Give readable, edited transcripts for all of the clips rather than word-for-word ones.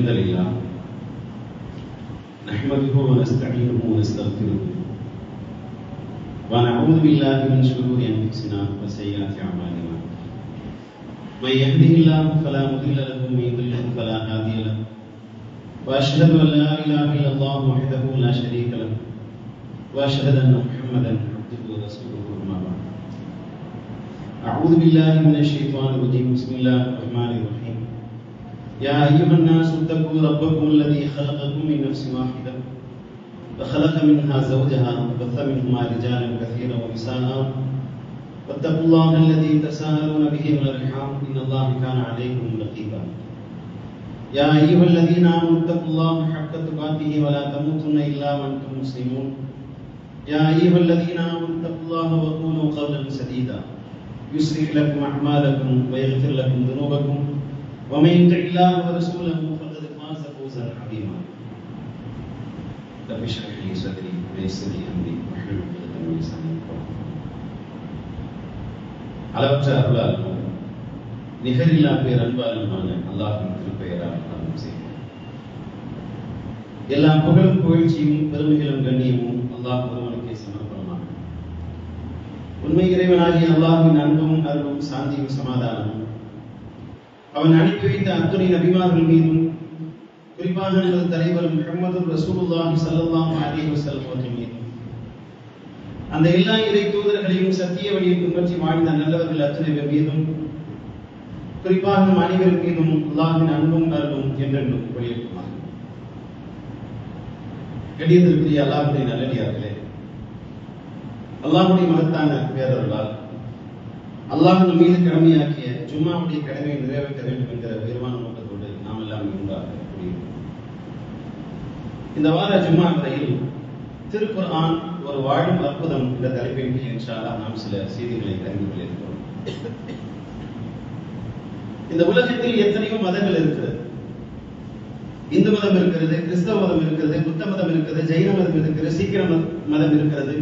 الحمد لله نحمده ونستعينه ونستغفره ونعوذ بالله من شرور انفسنا وسيئات اعمالنا من يهده الله فلا مضل له ومن يضلل فلا هادي له واشهد ان لا اله الا الله وحده لا شريك له واشهد ان محمدا عبده ورسوله اما بعد اعوذ بالله من الشيطان الرجيم بسم الله الرحمن الرحيم يا أيها الناس اتقوا ربكم الذي خلقكم من نفس واحدة وخلق منها زوجها وبث منهما رجالا كثيرا ونساء واتقوا الله الذي تساءلون به والأرحام إن الله كان عليكم رقيبا يا أيها الذين آمنوا اتقوا الله حق تقاته ولا تموتن إلا وأنتم مسلمون يا أيها الذين آمنوا اتقوا الله وقولوا قولا سديدا يصلح لكم أعمالكم ويغفر لكم ذنوبكم ومن يطع الله ورسوله فقد فاز فوزا عظيما رب اشرح لي صدري ويسر لي امري واحلل عقدة من لساني يفقهوا அளவற்ற அருளாளனும் நிகரில்லா பேரன்பாளனுமான அல்லாஹ்வின் திருப்பெயரால் ஆரம்பம் செய்கிறேன். எல்லா புகழும் புகழ்ச்சியும் பெருமைகளும் கண்ணியமும் அல்லாஹ் ஒருவனுக்கே சமர்ப்பணமாக. உண்மை இறைவனாகிய அல்லாஹ்வின் அன்பும் அருளும் சாந்தியும் சமாதானமும் அவன் அனுப்பி வைத்த அத்துணை நபிமார்கள் மீதும் குறிப்பாக நமது தலைவரும் முஹம்மது ரசூலுல்லாஹி ஸல்லல்லாஹு அலைஹி வஸல்லம் அவர்கள் மீதும் அந்த எல்லா இறை தூதர்களையும் சத்திய வழியை பின்பற்றி வாழ்ந்த நல்லவர்கள் அத்துணை பேர் மீதும் குறிப்பாக நம் அனைவர் மீதும் அல்லாஹ்வின் அன்பும் அருளும் என்றென்றும் பொழியட்டுமாக. கண்ணியத்திற்குரிய அல்லாஹ்வுடைய நல்லடியார்களே, அல்லாஹ்வுடைய மகத்தான பேரருளால் அல்லாஹ் நம் மீது கடமையாக்கிய ஜும்மாவுடைய கடமையை நிறைவேற்ற வேண்டும் என்கிற உயர்வான நோக்கத்தோடு நாம் எல்லாம் இங்காக கூடியிருக்கிறோம். இந்த வார ஜும்மா வரையில் திருக்குர்ஆன் ஒரு வாழும் அற்புதம் என்ற தலைப்பின் கீழ் இன்ஷா அல்லாஹ் நாம் சில செய்திகளை அறிந்து கொள்கிறோம். இந்த உலகத்தில் எத்தனையோ மதங்கள் இருக்கிறது. இந்து மதம் இருக்கிறது, கிறிஸ்தவ மதம் இருக்கிறது, புத்த மதம் இருக்கிறது, ஜெயின மதம் இருக்கிறது, சீக்கிர மதம் இருக்கிறது.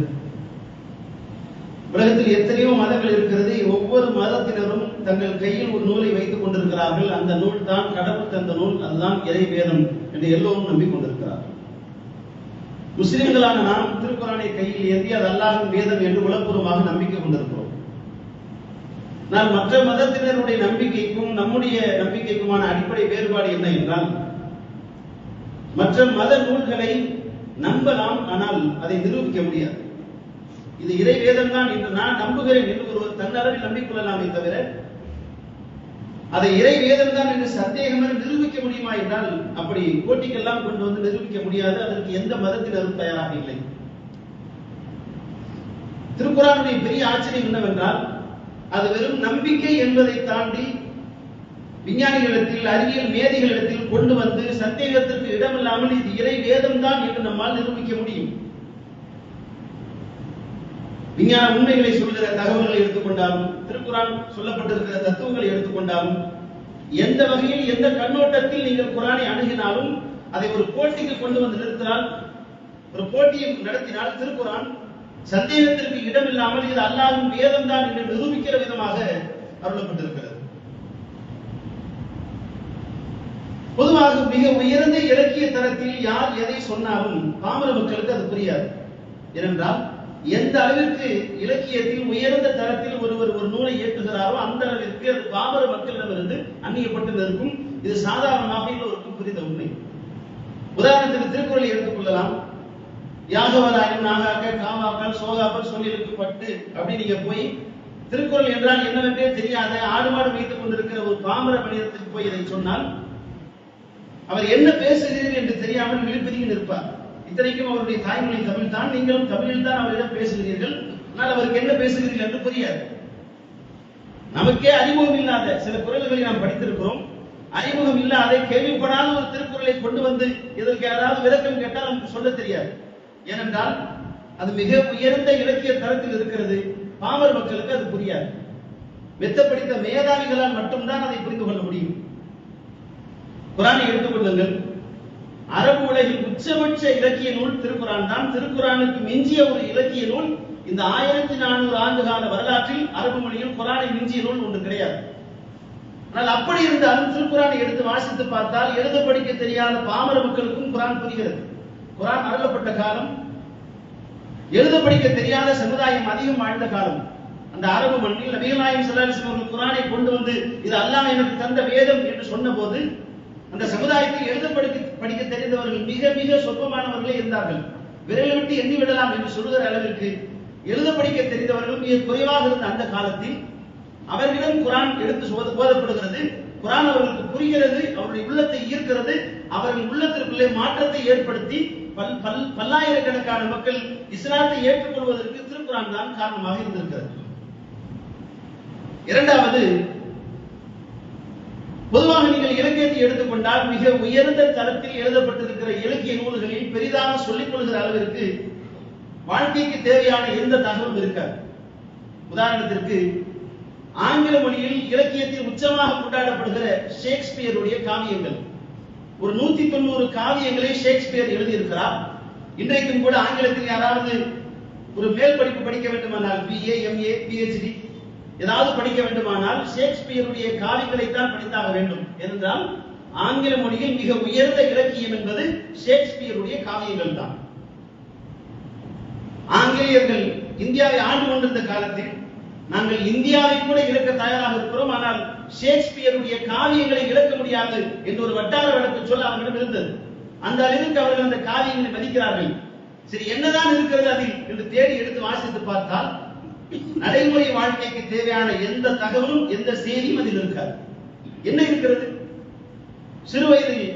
உலகத்தில் எத்தனையோ மதங்கள் இருக்கிறது. ஒவ்வொரு மதத்தினரும் தங்கள் கையில் ஒரு நூலை வைத்துக் கொண்டிருக்கிறார்கள். அந்த நூல் தான் கடவுள் தந்த நூல், அதுதான் இறை வேதம் என்று எல்லோரும் நம்பிக்கொண்டிருக்கிறார்கள். முஸ்லிம்களான நாம் திருக்குர்ஆனை கையில் ஏந்தி அது அல்லாஹ்வின் வேதம் என்று உளப்பூர்வமாக நம்பிக்கை கொண்டிருக்கிறோம். நான் மற்ற மதத்தினருடைய நம்பிக்கைக்கும் நம்முடைய நம்பிக்கைக்குமான அடிப்படை வேறுபாடு என்ன என்றால், மற்ற மத நூல்களை நம்பலாம், ஆனால் அதை நிரூபிக்க முடியாது. இது இறை வேதம் தான் என்று நான் நம்புகிறேன் என்று ஒருவர் தன்னளவில் நம்பிக்கொள்ளலாமே தவிர அதை இறை வேதம் தான் என்று சந்தேகமாக நிரூபிக்க முடியுமா என்றால் அப்படி போட்டிக்கெல்லாம் கொண்டு வந்து நிரூபிக்க முடியாது. அதற்கு எந்த மதத்தினரும் தயாராக இல்லை. திருக்குர்ஆனுடைய பெரிய ஆச்சரியம் என்னவென்றால், அது வெறும் நம்பிக்கை என்பதை தாண்டி விஞ்ஞானிகளிடத்தில், அறிவியல் மேதைகளிடத்தில் கொண்டு வந்து சந்தேகத்திற்கு இடமில்லாமல் இது இறை வேதம் தான் என்று நம்மால் நிரூபிக்க முடியும். விஞ்ஞான உண்மைகளை சொல்கிற தகவல்களை எடுத்துக்கொண்டாலும், திருக்குர்ஆன் சொல்லப்பட்டிருக்கிற தத்துவங்களை எடுத்துக்கொண்டாலும், எந்த வகையில் எந்த கண்ணோட்டத்தில் நீங்கள் குர்ஆனை அணுகினாலும் அதை ஒரு போட்டிக்கு கொண்டு வந்து நிறுத்தினால், ஒரு போட்டியை நடத்தினால் திருக்குர்ஆன் சந்தேகத்திற்கு இடமில்லாமல் இது அல்லாஹ்வின் வேதம் தான் என்று நிரூபிக்கிற விதமாக அருளப்பட்டிருக்கிறது. பொதுவாக மிக உயர்ந்த இலக்கிய தரத்தில் யார் எதை சொன்னாலும் பாமர மக்களுக்கு அது புரியாது. ஏனென்றால் எந்த அளவிற்கு இலக்கியத்தில் உயர்ந்த தரத்தில் ஒருவர் ஒரு நூலை ஏற்றுகிறாரோ அந்த அளவிற்கு அது பாமர மக்களிடமிருந்து அந்நியப்பட்டு நிற்கும். இது சாதாரணமாக எல்லோருக்கும் புரிந்த உண்மை. உதாரணத்துக்கு திருக்குறளை எடுத்துக்கொள்ளலாம். யாகவராயம் நாகாக்க காவாக்கள் சோகாக்கள் சொல்லியிருக்கப்பட்டு அப்படி நீங்க போய் திருக்குறள் என்றால் என்னவென்றே தெரியாத ஆடு மாடு வைத்துக் கொண்டிருக்கிற ஒரு பாமர மனிதத்துக்கு போய் இதை சொன்னால் அவர் என்ன பேசுகிறீர்கள் என்று தெரியாமல் விழிப்பதில் நிற்பார். இத்தனைக்கும் அவருடைய தாய்மொழி தமிழ் தான், நீங்களும் தமிழில் தான் அவரிடம் பேசுகிறீர்கள், ஆனால் அவருக்கு என்ன பேசுகிறீர்கள் என்று புரியாது. நமக்கே அறிமுகம் இல்லாத சில குறள்களை நாம் படித்திருக்கிறோம். அறிமுகம் இல்லாத கேள்விப்படாத ஒரு திருக்குறளை கொண்டு வந்து இதற்கு யாராவது விளக்கம் கேட்டால் நமக்கு சொல்ல தெரியாது. ஏனென்றால் அது மிக உயர்ந்த இலக்கிய தரத்தில் இருக்கிறது. பாமர் மக்களுக்கு அது புரியாது. மெத்த படித்த மேதாவிகளால் மட்டும்தான் அதை புரிந்து கொள்ள முடியும். குர்ஆனை எடுத்துக்கொள்ளுங்கள். அரபு உலகில் உச்சபட்ச இலக்கிய நூல் திருக்குர்ஆன் தான். திருக்குர்ஆனுக்கு மிஞ்சிய ஒரு இலக்கிய நூல் இந்த 1400 ஆண்டு கால வரலாற்றில் அரபு மொழியில் குர்ஆனை மிஞ்சிய நூல் ஒன்று கிடையாது. ஆனால் அப்படி இருந்தாலும் திருக்குரானை எடுத்து வாசித்து பார்த்தால் எழுத படிக்க தெரியாத பாமர மக்களுக்கும் குரான் புரிகிறது. குரான் அருளப்பட்ட காலம், எழுத படிக்க தெரியாத சமுதாயம் அதிகம் வாழ்ந்த காலம். அந்த அரபு மண்ணில் நபிகள் நாயகம் ஸல்லல்லாஹு அலைஹி வஸல்லம் குரானை கொண்டு வந்து இது அல்லாஹ் எனக்கு தந்த வேதம் என்று சொன்னபோது அந்த சமுதாயத்தில் எழுத படிக்க தெரிந்தவர்கள் மிக மிக சொற்பமானவர்களே இருந்தார்கள். விரல் விட்டு எண்ணி விடலாம் என்று சொல்லுகிற அளவிற்கு எழுத படிக்க தெரிந்தவர்கள் மிக குறைவாக இருந்த அந்த காலத்தில் அவர்களிடம் குரான் எடுத்து ஓதப்படுகிறது. குரான் அவர்களுக்கு புரிகிறது, அவருடைய உள்ளத்தை ஈர்க்கிறது, அவர்கள் உள்ளத்திற்குள்ளே மாற்றத்தை ஏற்படுத்தி பல்லாயிரக்கணக்கான மக்கள் இஸ்லாத்தை ஏற்றுக்கொள்வதற்கு திருக்குரான் தான் காரணமாக இருந்திருக்கிறது. இரண்டாவது, பொதுவாக நீங்கள் இலக்கியத்தை எடுத்துக்கொண்டால் மிக உயர்ந்த தரத்தில் எழுதப்பட்டிருக்கிற இலக்கிய நூல்களில் பெரிதாக சொல்லிக் கொள்கிற அளவிற்கு வாழ்க்கைக்கு தேவையான எந்த தகவலும் இருக்காது. உதாரணத்திற்கு ஆங்கில மொழியில் இலக்கியத்தில் உச்சமாக கொண்டாடப்படுகிற ஷேக்ஸ்பியருடைய காவியங்கள், ஒரு 190 காவியங்களை ஷேக்ஸ்பியர் எழுதியிருக்கிறார். இன்றைக்கும் கூட ஆங்கிலத்தில் யாராவது ஒரு மேல் படிப்பு படிக்க வேண்டுமானால், BA, MA, PhD ஏதாவது படிக்க வேண்டுமானால் ஷேக்ஸ்பியருடைய காவியங்களைத்தான் படித்தாக வேண்டும். ஏனென்றால் ஆங்கில மொழியில் மிக உயர்ந்த இலக்கியம் என்பது ஷேக்ஸ்பியருடைய காவியங்கள் தான். ஆங்கிலேயர்கள் இந்தியாவை ஆண்டு கொண்டிருந்த காலத்தில் நாங்கள் இந்தியாவை கூட இழக்க தயாராக இருக்கிறோம், ஆனால் ஷேக்ஸ்பியருடைய காவியங்களை இழக்க முடியாது என்று ஒரு வட்டார வழக்கு சொல்ல அவர்களிடம் இருந்தது. அந்த அளவிற்கு அவர்கள் அந்த காவியங்களை மதிக்கிறார்கள். சரி, என்னதான் இருக்கிறது அதில் என்று தேடி எடுத்து வாசித்து பார்த்தால் நடைமுறை வாழ்க்கைக்கு தேவையான எந்த தகவலும் எந்த செய்தியும் அதில் இருக்காது. என்ன இருக்கிறது? சிறு வயதில்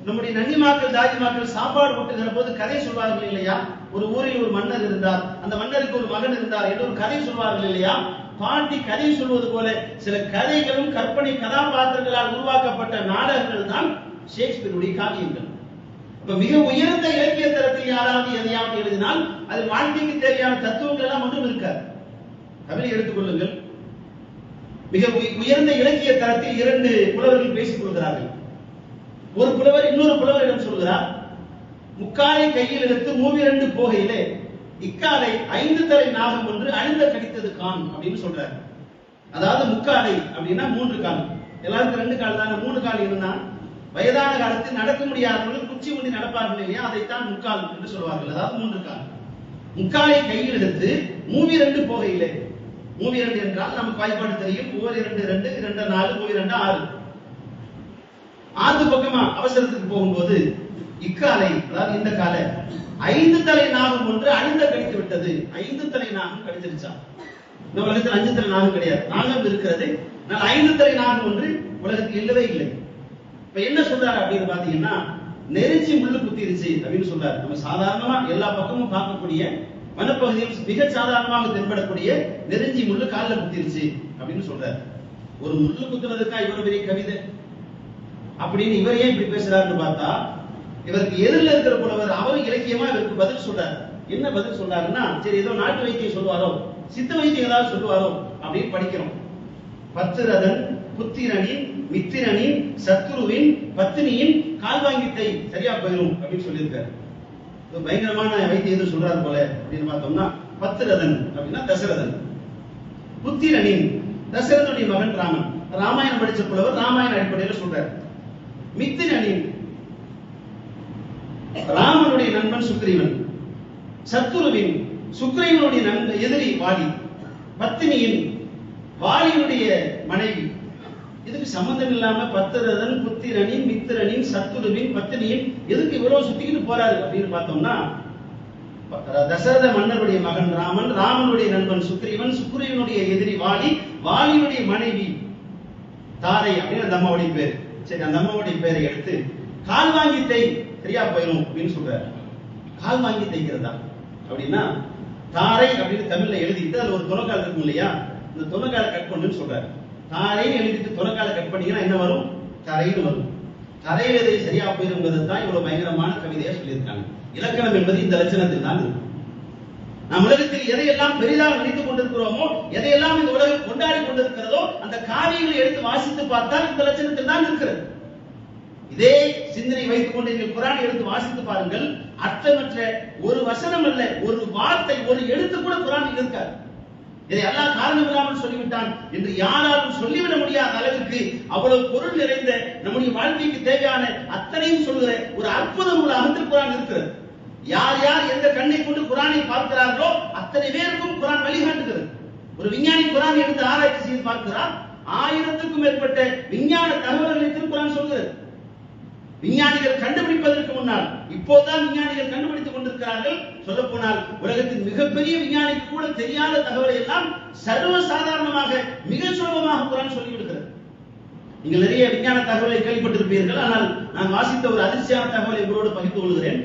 நம்முடைய நன்னிமாக்கள் தாதிமாக்கள் சாப்பாடு ஊட்டுகிற போது கதை சொல்வார்கள் இல்லையா? ஒரு ஊரில் ஒரு மன்னர் இருந்தார், அந்த மன்னருக்கு ஒரு மகன் இருந்தார் என்று ஒரு கதை சொல்வார்கள் இல்லையா? பாட்டி கதை சொல்வது போல சில கதைகளும் கற்பனை கதாபாத்திரங்களால் உருவாக்கப்பட்ட நாடகங்கள் தான் ஷேக்ஸ்பியருடைய காவியங்கள். மிக உயர்ந்த இலக்கிய தரத்தில் யாராவது எதையாவது எழுதினால் அது வாழ்க்கைக்கு தேவையான தத்துவங்கள் எல்லாம் ஒன்றும் இருக்காது. தமிழை எடுத்துக்கொள்ளுங்கள், மிக உயர்ந்த இலக்கிய தரத்தில் 2 புலவர்கள் பேசிக் கொள்கிறார்கள். ஒரு புலவர் இன்னொரு புலவரிடம் சொல்கிறார், முக்காலை கையில் எடுத்து 3 போகையிலே இக்காலை 5 தலை நாகம் ஒன்று அழுந்த கடித்தது கான் அப்படின்னு சொல்றாரு. அதாவது முக்காலை அப்படின்னா 3 கால், எல்லாருக்கும் 2 கால் தானே, 3 கால் இருந்தா வயதான காலத்தில் நடக்க முடியாதவர்கள் குச்சி ஊண்டி நடப்பார்கள் இல்லையா, அதைத்தான் முக்கால் என்று சொல்வார்கள். அதாவது 3 கால். முக்காலை கையில் எடுத்து 3 போகையிலே, 3 என்றால் நமக்கு வாய்ப்பாடு தெரியும், 1 2 2 2 4 3 2 6. 6 பக்கமா அவசரத்துக்கு போகும்போது இக்காலை, அதாவது இந்த காலை 5 தலை நாகம் ஒன்று அழுந்த கடித்து விட்டது. 5 தலை நாகம் கடிச்சிருச்சா? இந்த உலகத்தில் 5 தலை நாகம் கிடையாது, நாகம் இருக்கிறது, ஆனால் 5 தலை நாகம் ஒன்று உலகத்தில் இல்லவே இல்லை. இப்ப என்ன சொல்றாரு அப்படின்னு பாத்தீங்கன்னா, நெருஞ்சி முள்ளு குத்திருச்சு அப்படின்னு சொல்றாரு. நம்ம சாதாரணமா எல்லா பக்கமும் பார்க்கக்கூடிய வனப்பகுதியில் மிக சாதாரணமாக தென்படக்கூடிய நெருஞ்சி முள்ளு காலில் குத்திருச்சு அப்படின்னு சொல்றாரு. ஒரு முள்ளு குத்துவதற்கா இவ்வளவு பெரிய கவிதை அப்படின்னு இவர் ஏன் இப்படி பேசுறாருன்னு பார்த்தா, இவருக்கு எதிரில் இருக்கிற புலவர் அவர் இலக்கியமா இவருக்கு பதில் சொல்றாரு. என்ன பதில் சொல்றாருன்னா, சரி ஏதோ நாட்டு வைத்தியம் சொல்லுவாரோ, சித்த வைத்தியம் ஏதாவது சொல்லுவாரோ அப்படின்னு படிக்கிறோம். பத்திரதன் புத்திரனின் மித்திரனின் சத்துருவின் பத்தினியின் கால்வாங்கித்தை சரியா போயிடும் அப்படின்னு சொல்லியிருக்காரு. பயங்கரமான வைத்தியம் எது சொல்றாரு போல அப்படின்னு பார்த்தோம்னா, பத்திரதன் அப்படின்னா தசரதன், புத்திரனின் தசரதனுடைய மகன் ராமன், ராமாயணம் படிச்ச புலவர் ராமாயண அடிப்படையில் சொல்றாரு. மித்திரனின் ராமனுடைய நண்பன் சுக்ரீவன், சத்துருவின் சுக்ரீவனுடைய நண்பன் எதிரி வாலி, பத்தினியின் வாலியுடைய மனைவி. இதுக்கு சம்பந்தம் இல்லாம பத்திரதன் புத்திரனின் மித்திரனின் சத்துருவின் பத்தினியின் எதுக்கு இவ்வளவு சுத்திக்கிட்டு போறாரு அப்படின்னு பார்த்தோம்னா, தசரத மன்னருடைய மகன் ராமன், ராமனுடைய நண்பன் சுக்ரீவன், சுக்ரீவனுடைய எதிரி வாலி, வாலியுடைய மனைவி தாரை அப்படின்னு அந்த அம்மாவுடைய பேரு. சரி, அந்த அம்மாவுடைய பேரை எடுத்து கால் வாங்கி தை சரியா போயிடும் அப்படின்னு சொல்றாரு. கால் வாங்கி தைக்கிறதா அப்படின்னா, தாரை அப்படின்னு தமிழ்ல எழுதிட்டு அதுல ஒரு துணக்கால் இருக்கும் இல்லையா, இந்த துணக்கால கட் பண்ணுன்னு சொல்றாரு. தாரைன்னு எழுதிட்டு துணக்கால கட் பண்ணீங்கன்னா என்ன வரும்? தரைன்னு வரும். தரையில இதை சரியா போயிருங்கிறது தான் இவ்வளவு பயங்கரமான கவிதையா சொல்லியிருக்காங்க. இலக்கணம் என்பது இந்த லட்சணத்தில் தான் இருக்கும். நம் உலகத்தில் எதையெல்லாம் பெரிதாக நினைத்துக் கொண்டிருக்கிறோமோ, எதையெல்லாம் இந்த உலகம் கொண்டாடி கொண்டிருக்கிறதோ, அந்த காவியங்களை எடுத்து வாசித்து பார்த்தால் இந்த லட்சணத்தில் தான் இருக்கிறது. இதே சிந்தனை வைத்துக் கொண்டு நீங்கள் குர்ஆனை எடுத்து வாசித்து பாருங்கள், அர்த்தமற்ற ஒரு வசனம் அல்ல, ஒரு வார்த்தை, ஒரு எழுத்து கூட குர்ஆனில் இருக்காது. இதை அல்லாஹ் காரணம் இல்லாமல் சொல்லிவிட்டார். படைக்கப்பட்டான் என்று யாராலும் சொல்லிவிட முடியாத அளவிற்கு அவ்வளவு பொருள் நிறைந்த நம்முடைய வாழ்க்கைக்கு தேவையான அத்தனையும் சொல்கிற ஒரு அற்புதம் உள்ள திருக்குரான் இருக்கிறது. யார் யார் எந்த கண்ணை கொண்டு குரானை பார்க்கிறார்களோ அத்தனை பேருக்கும் குரான் வழிகாட்டுகிறது. ஒரு விஞ்ஞானி குரான் எடுத்து ஆராய்ச்சி செய்து பார்க்கிறார், 1000க்கும் மேற்பட்ட விஞ்ஞான தகவல்களை திருக்குரான் சொல்கிறது. விஞ்ஞானிகள் கண்டுபிடிப்பதற்கு முன்னால், இப்போதுதான் விஞ்ஞானிகள் கண்டுபிடித்துக் கொண்டிருக்கிறார்கள். சொல்ல போனால் உலகத்தின் மிகப்பெரிய விஞ்ஞானிக்கு கூட தெரியாத தகவலை எல்லாம் சர்வ சாதாரணமாக மிக சுலபமாக குரான் சொல்லிவிடுகிறது. நீங்கள் நிறைய விஞ்ஞான தகவலை கேள்விப்பட்டிருப்பீர்கள். ஆனால் நான் வாசித்த ஒரு அதிர்ச்சியான தகவலை உங்களோடு பகிர்ந்து கொள்கிறேன்.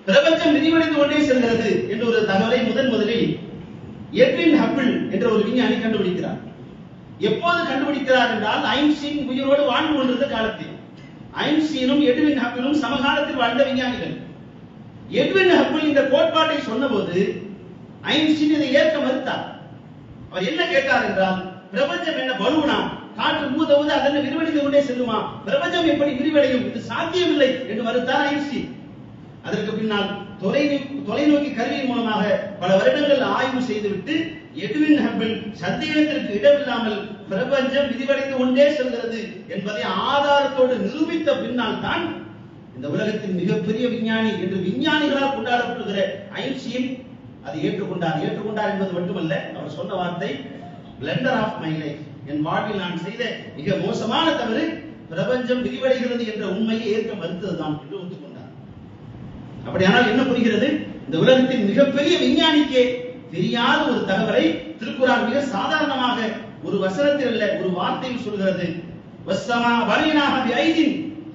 பிரபஞ்சம் விரிவடைந்து கொண்டே செல்கிறது என்ற ஒரு தகவலை முதலில் எட்வின் ஹப்பிள் என்ற ஒரு விஞ்ஞானி கண்டுபிடிக்கிறார். எப்போது கண்டுபிடிக்கிறார் என்றால் ஐன்ஸ்டீன் உயிரோடு வாழ்ந்து கொண்டிருந்த காலத்தில். ஐன்ஸ்டீனும் எட்வின் ஹப்பிளும் சமகாலத்தில் வாழ்ந்த விஞ்ஞானிகள். எட்வின் ஹப்பிள் இந்த கோட்பாட்டை சொன்னபோது ஐன்ஸ்டீன் இதை ஏற்க மறுத்தார். அவர் என்ன கேட்டார் என்றால், பிரபஞ்சம் என்ன பலூனா? காற்று ஊத ஊத அதனை விரிவடைந்து கொண்டே செல்லுமா? பிரபஞ்சம் எப்படி விரிவடையும்? இது சாத்தியமில்லை என்று மறுத்தார் ஐன்ஸ்டீன். அதற்கு பின்னால் தொலைநோக்கி கருவியின் மூலமாக பல வருடங்கள் ஆய்வு செய்துவிட்டு எட்வின் ஹப்பிள் சந்தேகத்திற்கு இடமில்லாமல் பிரபஞ்சம் விரிவடைந்து கொண்டே செல்கிறது என்பதை ஆதாரத்தோடு நிரூபித்த பின்னால் தான் இந்த உலகத்தின் மிகப்பெரிய விஞ்ஞானி என்று விஞ்ஞானிகளால் கொண்டாடப்படுகிற ஐன்ஸ்டீன் அதை ஏற்றுக்கொண்டார் என்பது மட்டுமல்ல, அவர் சொன்ன வார்த்தை, பிளண்டர் ஆஃப் மை லைஃப், என் வாழ்வில் நான் செய்த மிக மோசமான தவறு பிரபஞ்சம் விரிவடைகிறது என்ற உண்மையை ஏற்க மறுத்ததுதான் என்று ஒத்துக்கொண்டார். அப்படியானால் என்ன புரிகிறது? இந்த உலகத்தின் மிகப்பெரிய விஞ்ஞானிக்கே தெரியாத ஒரு தகவலை திருக்குரான் மிக சாதாரணமாக ஒரு வசனத்தில் அல்ல, ஒரு வார்த்தையில் சொல்கிறது. வஸ்ஸமா பனினாஹ பிஐதின்,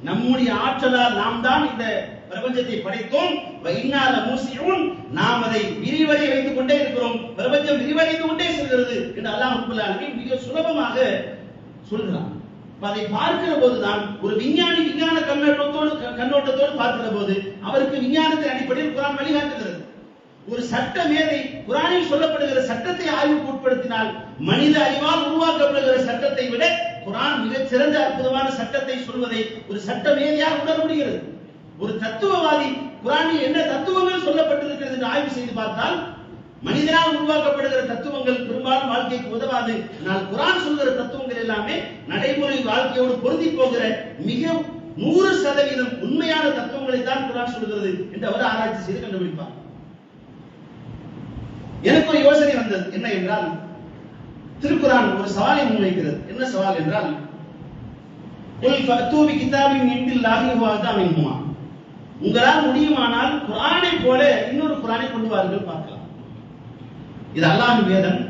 நம்முடைய ஆற்றலால் நாம் தான் இந்த பிரபஞ்சத்தை படைத்தோம். வஇன்னா லமூசிஊன், நாம் அதை விரிவடைய வைத்துக் கொண்டே இருக்கிறோம். பிரபஞ்சம் விரிவடைந்து கொண்டே செல்கிறது என்று அல்லாஹ் ரப்பல் ஆலமீன் மிக சுலபமாக சொல்கிறான். அதை பார்க்கிற போதுதான் ஒரு விஞ்ஞானி விஞ்ஞான கண்ணோட்டத்தோடு பார்க்கிற போது அவருக்கு விஞ்ஞானத்தின் அடிப்படையில் குரான் வழிகாட்டுகிறது. ஒரு சட்ட மேதை குரானில் சொல்லப்படுகிற சட்டத்தை ஆய்வுக்கு உட்படுத்தினால் மனித அறிவால் உருவாக்கப்படுகிற சட்டத்தை விட குரான் மிகச் சிறந்த அற்புதமான சட்டத்தை சொல்வதை ஒரு சட்ட மேதையால் உணர முடிகிறது. ஒரு தத்துவவாதி குரானில் என்ன தத்துவங்கள் சொல்லப்பட்டிருக்கிறது என்று ஆய்வு செய்து பார்த்தால் மனிதனால் உருவாக்கப்படுகிற தத்துவங்கள் பெரும்பாலும் வாழ்க்கைக்கு உதவாது. ஆனால் குரான் சொல்கிற தத்துவங்கள் எல்லாமே நடைமுறை வாழ்க்கையோடு பொருந்தி போகிற மிக 100% உண்மையான தத்துவங்களை தான் குரான் சொல்கிறது என்று அவர் ஆராய்ச்சி செய்து கண்டுபிடிப்பார். எனக்கு ஒரு யோசனை வந்தது. என்ன என்றால், திருக்குரான் ஒரு சவாலை முன்வைக்கிறது. என்ன சவால் என்றால், உங்களால் முடியுமானால் குரானை போல இன்னொரு குரானை கொண்டு வாருங்கள் பார்க்கலாம். இது அல்லாஹ்வின் வேதம்.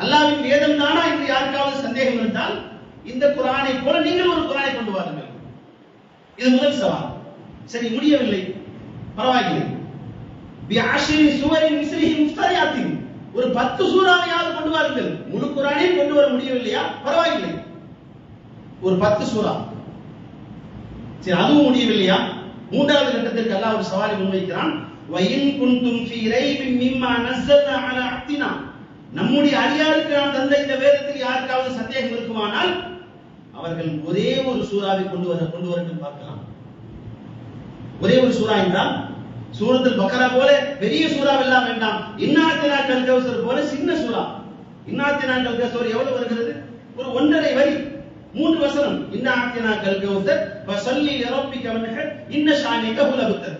அல்லாஹ்வின் வேதம் தானா என்று யாருக்காவது சந்தேகம் இருந்தால் இந்த குரானை போல நீங்கள் ஒரு குரானை கொண்டு வாருங்கள். இது முதல் சவால். சரி, முடியவில்லை, பரவாயில்லை. ஒரு 10 சூறாவையாவது கொண்டு வாருங்கள். முழு குரானையும் கொண்டு வர முடியவில்லையா? பரவாயில்லை, ஒரு 10 சூறா. சரி, அதுவும் முடியவில்லையா? மூன்றாவது கட்டத்திற்கு அல்லாஹ் ஒரு சவாலை முன்வைக்கிறான். வயின் குன்தும் ஃபீ ரைபின் மிம்மா நஸல்னா அலா அப்தினா, நம்முடைய அடியாருக்கு நாம் தந்த இந்த வேதத்தில் யாருக்காவது சந்தேகம் இருக்குமானால் அவர்கள் ஒரே ஒரு சூறாவை கொண்டு வரட்டும் பார்க்கலாம். ஒரே ஒரு சூறா என்றால் சூரத்துல் பக்ரா போல பெரிய சூறாவெல்லாம் வேண்டாம். இன்னாத்தினா கல் கௌசர் போல சின்ன சூறா. இன்னாத்தினா கல் கௌசர் எவ்வளவு வருகிறது? ஒரு 1.5 வரி, 3 வசனம். இன்னாத்தினா கல் கௌசர் ஃபஸல்லி லிரப்பிக வன்ஹர் இன்ன ஷானிக ஹுல் அப்தர்.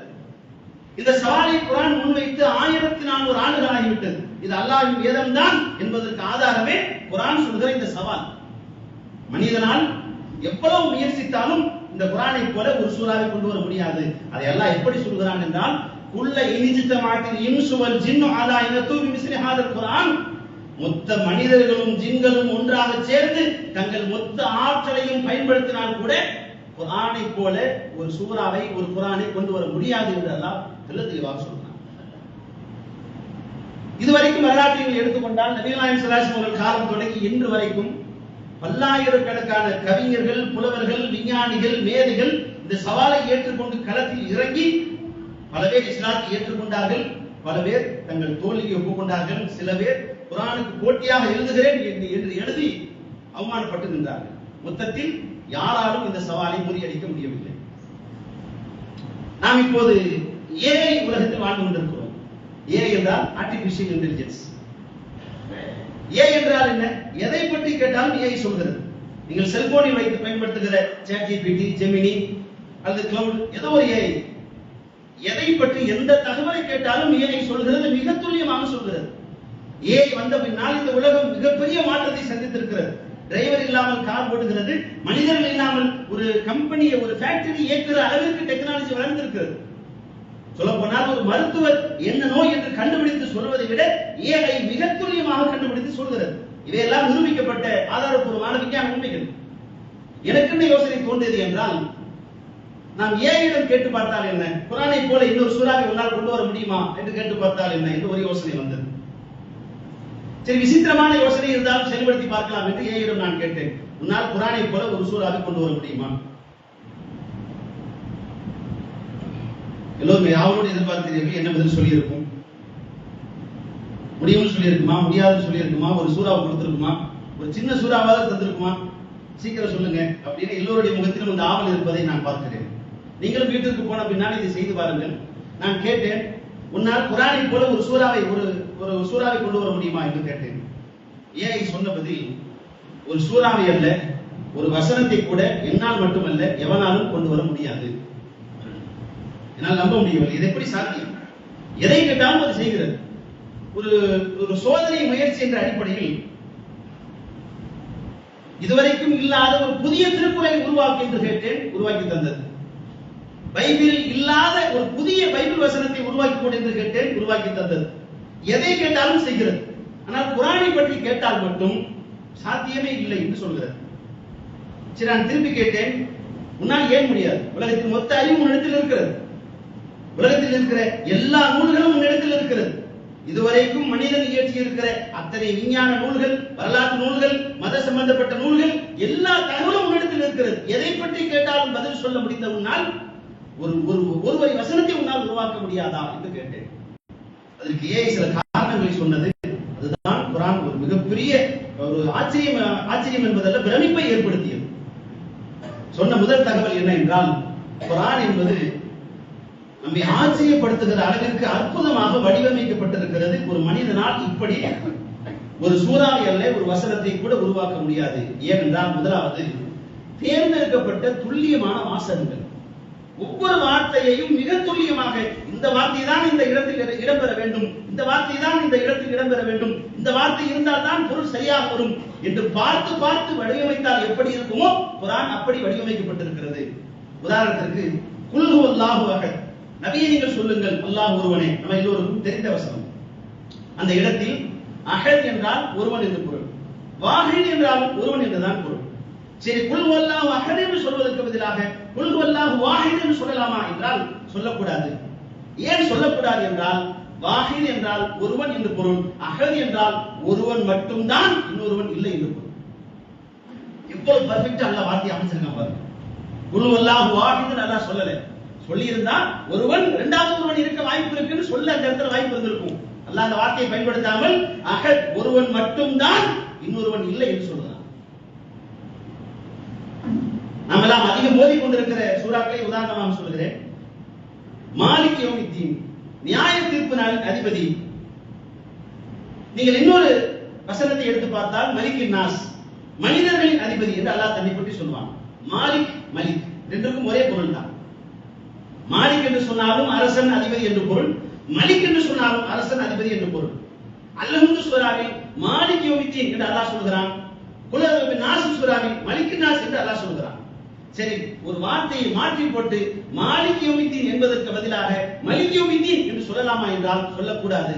இந்த சவாலை குரான் முன்வைத்து 1400 ஆண்டுகள் ஆகிவிட்டது. இது அல்லாஹ்வின் வேதம் தான் என்பதற்கு ஆதாரமே குரான் சொல்கிற இந்த சவால். மனிதனால் எவ்வளவு முயற்சித்தாலும் இந்த குரானை போல ஒரு சூறாவை கொண்டு வர முடியாது. அதை அல்லாஹ் எப்படி சொல்கிறான் என்றால், குல்ல இனிஜ்தமாத்தில் இன்சு வல் ஜின்னு அலா யது பிமிஸ்லி ஹாதல் குர்ஆன், மொத்த மனிதர்களும் ஜின்களும் ஒன்றாக சேர்ந்து தங்கள் மொத்த ஆற்றலையும் பயன்படுத்தினால் கூட குர்ஆனை போல ஒரு சூறாவை, ஒரு குர்ஆனை கொண்டு வர முடியாது என்று அல்லாஹ் தெளிவாக சொல்றான். இதுவரைக்கும் வரலாற்றை எடுத்துக்கொண்டால் நபிகள் நாயகம் ஸல்லல்லாஹு அலைஹி வஸல்லம் காலம் தொடங்கி இன்று வரைக்கும் பல்லாயிரக்கணக்கான கவிஞர்கள், புலவர்கள், விஞ்ஞானிகள், மேதைகள் இந்த சவாலை ஏற்றுக்கொண்டு களத்தில் இறங்கி பல பேர் இஸ்லாத்தை ஏற்றுக்கொண்டார்கள், பல பேர் தங்கள் தோல்வியை ஒப்புக்கொண்டார்கள், சில பேர் குர்ஆனுக்கு போட்டியாக எழுதுகிறேன் என்று எழுதி அவமானப்பட்டு நின்றார்கள். மொத்தத்தில் யாராலும் இந்த சவாலை முறியடிக்க முடியவில்லை. நாம் இப்போது ஏஐ உலகத்தில் வாழ்ந்து கொண்டிருக்கிறோம். ஏஐ என்றால் ஆர்டிபிஷியல் இன்டெலிஜென்ஸ். ஏ என்ற என்ன? எதை பற்றி கேட்டாலும் ஏஐ சொல்கிறது. நீங்கள் செல்போனில் வைத்து பயன்படுத்துகிற ChatGPT, ஜெமினி அல்லது கிளவுட், ஏதோ ஒரு ஏஐ, எதை பற்றி எந்த தகவலை கேட்டாலும் ஏஐ சொல்கிறது, மிக துல்லியமாக சொல்கிறது. ஏஐ வந்த பின்னால் இந்த உலகம் மிகப்பெரிய மாற்றத்தை சந்தித்திருக்கிறது. டிரைவர் இல்லாமல் கார் ஓடுகிறது, மனிதர்கள் இல்லாமல் ஒரு கம்பெனியை, ஒரு ஃபேக்டரி இயக்குகிற அளவிற்கு டெக்னாலஜி வளர்ந்திருக்கிறது. சொல்ல போனால் ஒரு மருத்துவர் என்ன நோய் என்று கண்டுபிடித்து சொல்வதை விட ஏஐ மிக துல்லியமாக கண்டுபிடித்து சொல்கிறது. இவையெல்லாம் நிரூபிக்கப்பட்ட ஆதாரப்பூர்வமான விஞ்ஞான உண்மைகள். எனக்கு என்ன யோசனை தோன்றியது என்றால், நாம் ஏஐயிடம் கேட்டு பார்த்தால் என்ன, குர்ஆனை போல இன்னொரு சூறாவை உன்னால் கொண்டு வர முடியுமா என்று கேட்டு பார்த்தால் என்ன என்று ஒரு யோசனை வந்தது. சரி, விசித்திரமான யோசனை இருந்தாலும் செயல்படுத்தி பார்க்கலாம் என்று ஏஐயிடம் நான் கேட்டேன். உன்னால் குர்ஆனை போல ஒரு சூறாவை கொண்டு வர முடியுமா? எல்லோரும் யாரோடு எதிர்பார்க்கிறீர்கள்? என்ன பதில் சொல்லியிருக்கும்? முடியும்னு சொல்லியிருக்குமா? முடியாதுன்னு சொல்லியிருக்குமா? ஒரு சூறாவை கொடுத்திருக்குமா? ஒரு சின்ன சூறாவாவது தந்திருக்குமா? சீக்கிரம் சொல்லுங்க அப்படின்னு எல்லோருடைய முகத்திலும் இந்த ஆவல் இருப்பதை நான் பார்க்கிறேன். நீங்களும் வீட்டிற்கு போன பின்னால் இதை செய்து பாருங்கள். நான் கேட்டேன், உன்னால் குர்ஆனை போல ஒரு சூறாவை கொண்டு வர முடியுமா என்று கேட்டேன். ஏஐ சொன்ன பதில், ஒரு சூறாவை அல்ல, ஒரு வசனத்தை கூட என்னால் மட்டுமல்ல எவனாலும் கொண்டு வர முடியாது. என்னால் நம்ப முடியவில்லை. இது எப்படி சாத்தியம்? எதை கேட்டாலும் அது செய்கிறது. ஒரு சோதனை முயற்சி என்ற அடிப்படையில் இதுவரைக்கும் இல்லாத ஒரு புதிய திருக்குறளை உருவாக்கி என்று கேட்டேன், உருவாக்கி தந்தது. பைபிளில் இல்லாத ஒரு புதிய பைபிள் வசனத்தை உருவாக்கி கொண்டு என்று கேட்டேன், உருவாக்கி தந்தது. எதை கேட்டாலும் செய்கிறது. ஆனால் குர்ஆனை பற்றி கேட்டால் மட்டும் சாத்தியமே இல்லை என்று சொல்கிறது. சரி, நான் திருப்பி கேட்டேன், உன்னால் ஏன் முடியாது? உலகத்தின் மொத்த அறிவு உன்னிடத்தில் இருக்கிறது. உலகத்தில் இருக்கிற எல்லா நூல்களும் உன்னிடத்தில் இருக்கிறது. இதுவரைக்கும் மனிதன் இயற்றி இருக்கிற அத்தனை விஞ்ஞான நூல்கள், வரலாற்று நூல்கள், மத சம்பந்தப்பட்ட நூல்கள், எல்லா தகவலும் உன்னிடத்தில் இருக்கிறது. எதை பற்றி கேட்டாலும் பதில் சொல்ல முடிந்த உன்னால் ஒரு வரி வசனத்தை உன்னால் உருவாக்க முடியாதா என்று கேட்டேன். அதற்கு ஏஐ சில காரணங்களை சொன்னது. அதுதான் குர்ஆன் ஒரு மிகப்பெரிய ஒரு ஆச்சரியம் என்பதல்ல, பிரமிப்பை ஏற்படுத்தியது. சொன்ன முதல் தகவல் என்ன என்றால், குர்ஆன் என்பது நம்மை ஆச்சரியப்படுத்துகிற அளவிற்கு அற்புதமாக வடிவமைக்கப்பட்டிருக்கிறது. ஒரு மனிதனால் இப்படி ஒரு சூறாவை அல்ல, ஒரு வசனத்தை கூட உருவாக்க முடியாது. ஏனென்றால், முதலாவது தேர்ந்தெடுக்கப்பட்ட துல்லியமான வாசகங்கள். ஒவ்வொரு வார்த்தையையும் மிக துல்லியமாக, இந்த வார்த்தை தான் இந்த இடத்தில் இடம்பெற வேண்டும், இந்த வார்த்தை தான் இந்த இடத்தில் இடம்பெற வேண்டும், இந்த வார்த்தை இருந்தால் தான் பொருள் சரியாக வரும் என்று பார்த்து பார்த்து வடிவமைத்தால் எப்படி இருக்குமோ குர்ஆன் அப்படி வடிவமைக்கப்பட்டிருக்கிறது. உதாரணத்திற்கு, குல் ஹுவல்லாஹு அஹத், நபியே நீங்கள் சொல்லுங்கள் அல்லாஹ் ஒருவனே, நம்ம எல்லோருக்கும் தெரிந்த வசனம். அந்த இடத்தில் அஹத் என்றால் ஒருவன் என்று பொருள், வாஹித் என்றால் ஒருவன் என்றுதான் பொருள். சரி, குல் ஹுவல்லாஹு அஹத் என்று சொல்வதற்கு பதிலாக குல் ஹுவல்லாஹு வாஹித் என்று சொல்லலாமா என்றால் சொல்லக்கூடாது. ஏன் சொல்லக்கூடாது என்றால், வாஹித் என்றால் ஒருவன் என்று பொருள், அஹத் என்றால் ஒருவன் மட்டும்தான், இன்னொருவன் இல்லை என்று பொருள். எவ்வளவு பெர்ஃபெக்ட்டா அல்லாஹ் வார்த்தை அமைச்சிருக்கான் பாருங்க. குல் ஹுவல்லாஹு வாஹித் அல்லாஹ் சொல்லல, சொல்லி இருந்தா ஒருவன் இரண்டாவது ஒருவன் இருக்க வாய்ப்பு இருக்குன்னு சொல்ல அந்த இடத்துல வாய்ப்பு இருந்திருக்கும். அல்லாஹ் அந்த வார்த்தையை பயன்படுத்தாமல் அஹத் ஒருவன் மட்டும்தான், இன்னொருவன் இல்லை என்று சொல்றான். நாம் எல்லாம் அதிகம் மோதிக் கொண்டிருக்கிற சூறாக்களை உதாரணமாக சொல்கிறேன். மாலிக் யௌமித்தீன், நியாய தீர்ப்பு நாளின் அதிபதி. நீங்கள் இன்னொரு வசனத்தை எடுத்து பார்த்தால் மலிக்கின் நாஸ், மனிதர்களின் அதிபதி என்று அல்லாஹ் தன்னை பற்றி சொல்வான். மாலிக், மலிக் ரெண்டுக்கும் ஒரே பொருள் தான். மாலிக் என்று சொன்னாலும் அரசன் அதிபதி என்று பொருள், மலிக் என்று சொன்னாலும் அரசன் அதிபதி என்று பொருள். அல்-ஹம்து சூராவில் மாலிக் யௌமித்தீன் என்று அல்லாஹ் சொல்கிறான். குல் நாஸ் சூராவில் மலிக்கின் நாஸ் என்று அல்லாஹ் சொல்கிறான். சரி, ஒரு வார்த்தையை மாற்றி போட்டு மாலிக் யௌமித்தீன் என்பதற்கு பதிலாக மலிக் யௌமித்தீன் என்று சொல்லலாமா என்றால் சொல்லக்கூடாது.